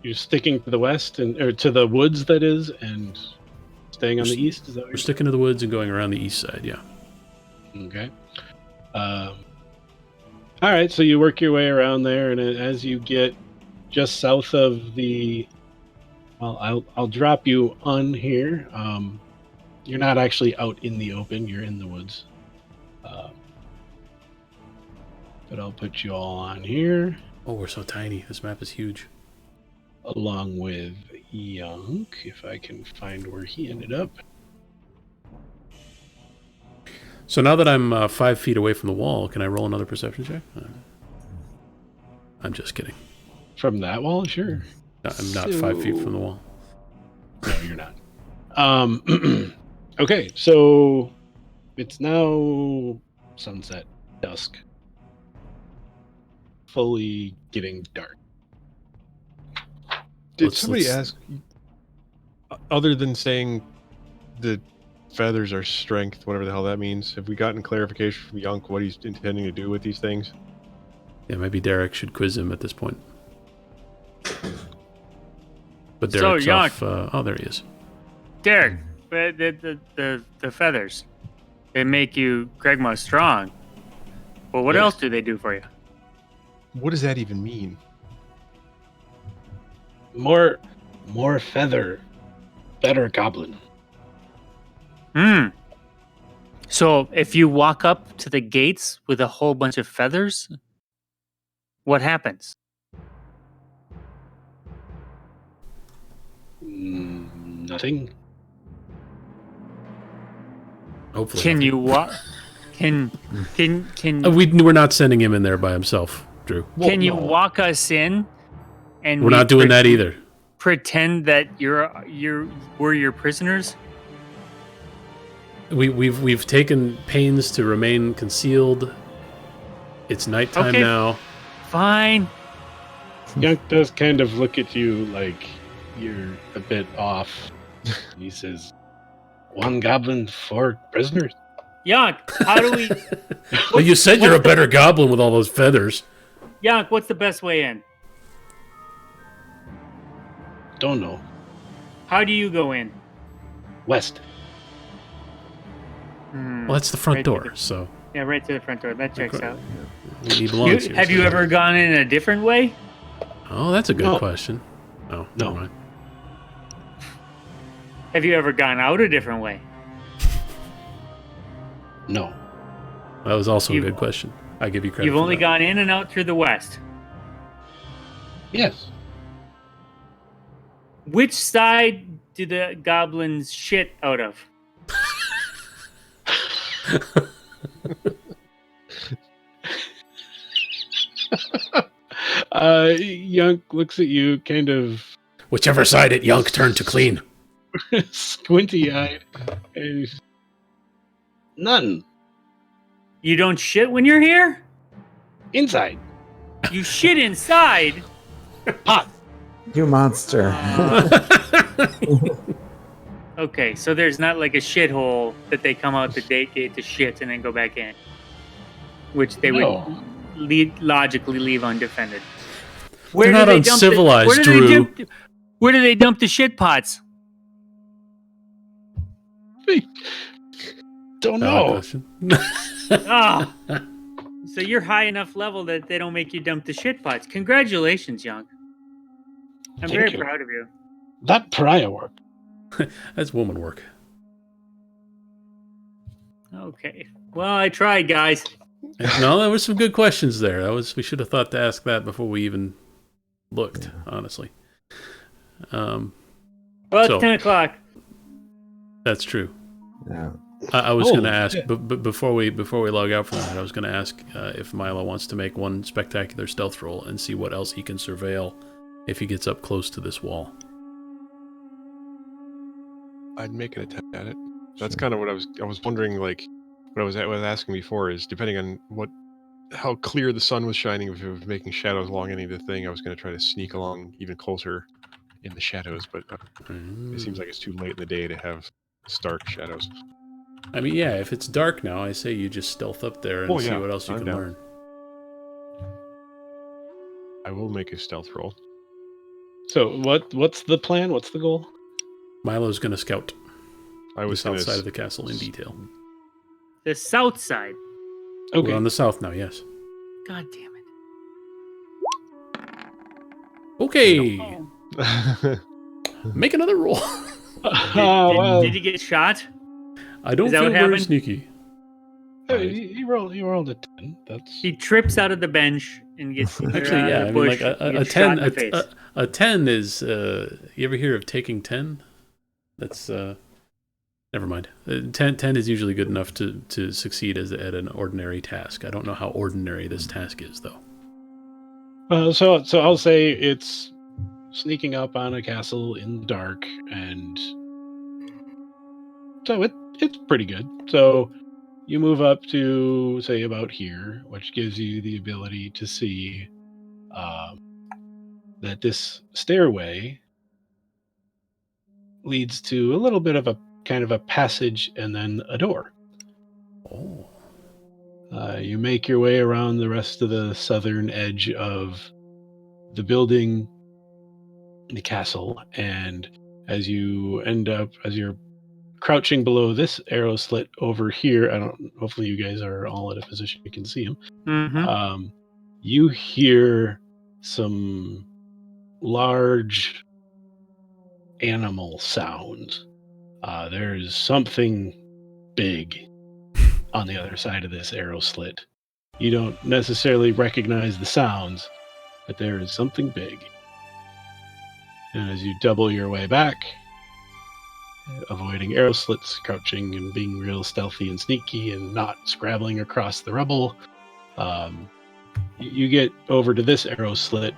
You're sticking to the west or to the woods, that is, and staying on the east. Is that what We're you're sticking to the woods and going around the east side, yeah. Okay. All right, so you work your way around there, and as you get just south of the, well, I'll drop you on here. You're not actually out in the open; you're in the woods. But I'll put you all on here, Oh, we're so tiny. This map is huge. along with Yunk, if I can find where he ended up. So now that I'm 5 feet away from the wall, can I roll another perception check? I'm just kidding. From that wall, sure. I'm not 5 feet from the wall. No, you're not. Okay, so it's now sunset, dusk, fully getting dark. Did somebody ask, other than saying the feathers are strength, whatever the hell that means, have we gotten clarification from Yunk what he's intending to do with these things? Yeah, maybe Derek should quiz him at this point. But Derek's off. Oh, there he is. Derek, the feathers, they make you Cragmaw strong. Well, what else do they do for you? What does that even mean? More feather, better goblin. So if you walk up to the gates with a whole bunch of feathers, what happens? Nothing. Hopefully. Can you walk? Can we're not sending him in there by himself, Drew. Can you walk us in? And we're not doing that either. Pretend that we're your prisoners. We've taken pains to remain concealed. It's nighttime now. Fine. Yunk does kind of look at you like you're a bit off. He says, "One goblin, 4 prisoners." Yunk, how do we? Well, you said you're a better goblin with all those feathers. Yunk, what's the best way in? Don't know. How do you go in? West. Well, that's the front door, so... Yeah, right to the front door. That checks out. He belongs here. Have you ever gone in a different way? Oh, that's a good question. Oh, no. Never mind. Have you ever gone out a different way? No. That was also a good question. I give you credit. You've only gone in and out through the west. Yes. Which side do the goblins shit out of? Yunk looks at you kind of... Whichever side it Yunk turned to clean. Squinty-eyed. And none. You don't shit when you're here? Inside. You shit inside? Pot. You monster. Okay, so there's not like a shithole that they come out the gate to shit and then go back in, which they would logically leave undefended. They're not uncivilized, Drew. Where do they dump the shit pots? Don't know. So you're high enough level that they don't make you dump the shit pots. Congratulations, Yunk. I'm very proud of you. That pariah work. That's woman work. Okay. Well, I tried, guys. No, there were some good questions there. We should have thought to ask that before we even looked, honestly. Well, it's 10 o'clock. That's true. Yeah. I was going to ask, but before we log out from that, I was going to ask if Milo wants to make one spectacular stealth roll and see what else he can surveil if he gets up close to this wall. I'd make an attempt at it. That's kind of what I was wondering, like, what I was asking before is, depending on how clear the sun was shining, if it was making shadows along any of the thing, I was going to try to sneak along even closer in the shadows, but it seems like it's too late in the day to have stark shadows. I mean, yeah, if it's dark now, I say you just stealth up there and see what else you can learn. I will make a stealth roll. So what's the plan? What's the goal? Milo's going to scout the south side of the castle in detail. The south side? Okay. We're on the south now, yes. God damn it. Okay. Make another roll. Did he get shot? I don't feel very sneaky. He rolled a 10. He trips out of the bench and gets actually, yeah. I mean, like a 10. A 10 is. You ever hear of taking 10? That's never mind. 10 is usually good enough to succeed at an ordinary task. I don't know how ordinary this task is, though. So I'll say it's sneaking up on a castle in the dark, and so it's pretty good. So you move up to, say, about here, which gives you the ability to see that this stairway leads to a little bit of a kind of a passage and then a door. Oh. You make your way around the rest of the southern edge of the building, the castle, and as you're crouching below this arrow slit over here, hopefully you guys are all in a position you can see him. Mm-hmm. You hear some large animal sounds. There's something big on the other side of this arrow slit. You don't necessarily recognize the sounds, but there is something big. And as you double your way back, avoiding arrow slits, crouching and being real stealthy and sneaky and not scrabbling across the rubble, you get over to this arrow slit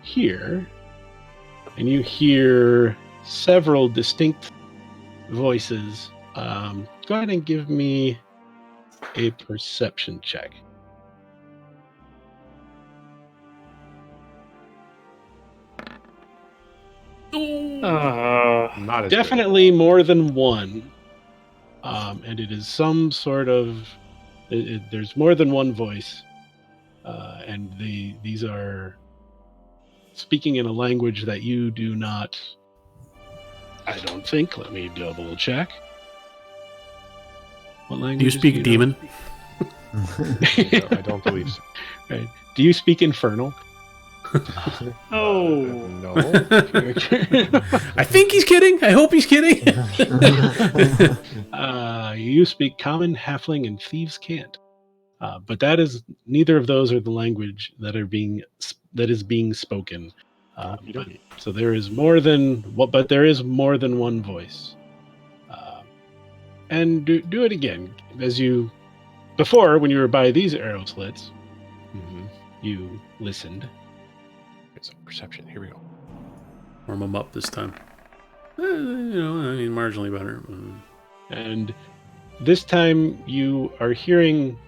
here, and you hear several distinct voices. Go ahead and give me a perception check. Not as Definitely more than one. And it is some sort of... there's more than one voice. And these are speaking in a language that you do not... I don't think. Let me double check. What language Do you speak demon? good. No, I don't believe so. Right. Do you speak Infernal? Oh. No. I think he's kidding. I hope he's kidding. You speak Common, Halfling, and Thieves' Cant. But that is neither of those are the language that is being spoken. So there is more than but there is more than one voice. And do it again as you before when you were by these arrow slits. Mm-hmm. You listened. It's perception. Here we go. Warm him up this time. Marginally better. And this time you are hearing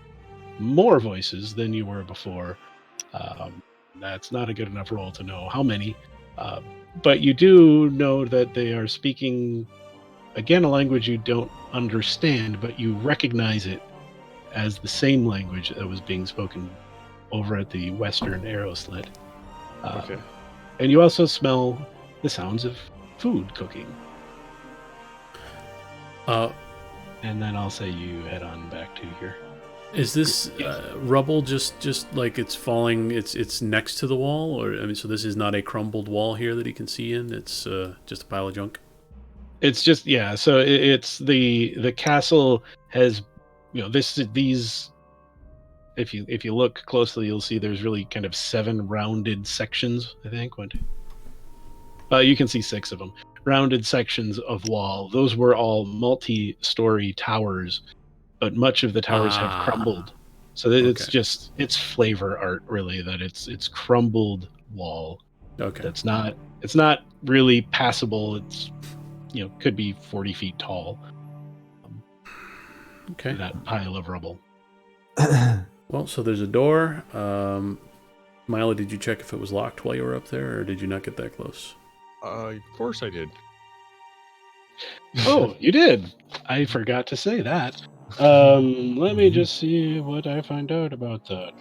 more voices than you were before. That's not a good enough roll to know how many. But you do know that they are speaking, again, a language you don't understand, but you recognize it as the same language that was being spoken over at the western arrow slit. Okay. And you also smell the sounds of food cooking. And then I'll say you head on back to here. Is this rubble just like it's falling? It's next to the wall, or so this is not a crumbled wall here that he can see in. It's just a pile of junk. It's just So it's the castle has these. If you look closely, you'll see there's really kind of 7 rounded sections. I think you can see 6 of them. Rounded sections of wall. Those were all multi-story towers, but much of the towers have crumbled. So it's flavor art, really. That it's crumbled wall. Okay. It's not really passable. It's could be 40 feet tall. Okay. That pile of rubble. Well, so there's a door. Milo, did you check if it was locked while you were up there, or did you not get that close? Of course I did. Oh, you did. I forgot to say that. Let me just see what I find out about that.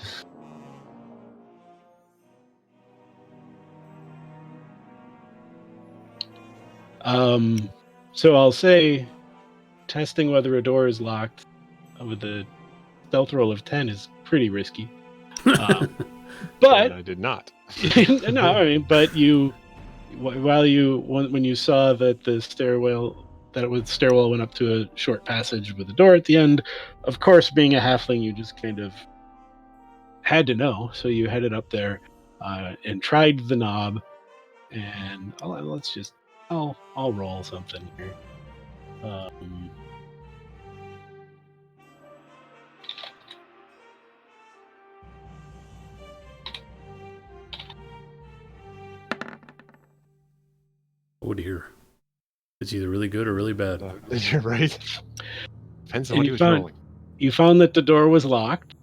So I'll say testing whether a door is locked with a stealth roll of 10 is pretty risky. But I did not. No, I mean, but when you saw that the stairwell went up to a short passage with a door at the end, of course, being a halfling, you just kind of had to know. So you headed up there and tried the knob, and I'll roll something here. Oh dear. It's either really good or really bad. You're right. Depends on what he was rolling. You found that the door was locked,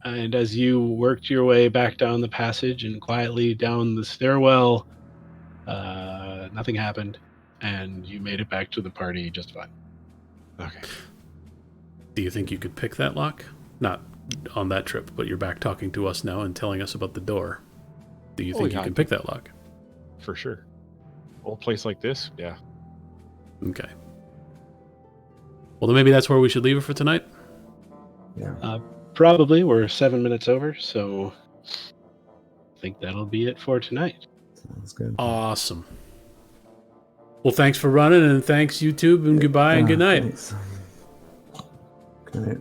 and as you worked your way back down the passage and quietly down the stairwell, nothing happened. and you made it back to the party just fine. Okay. Do you think you could pick that lock? Not on that trip, but you're back talking to us now and telling us about the door. Do you think you can pick that lock? For sure. Old place like this, yeah. Okay. Well, then maybe that's where we should leave it for tonight. Yeah. Probably. We're 7 minutes over, so I think that'll be it for tonight. Sounds good. Awesome. Well, thanks for running, and thanks YouTube, and goodbye and good night. Thanks. Good night.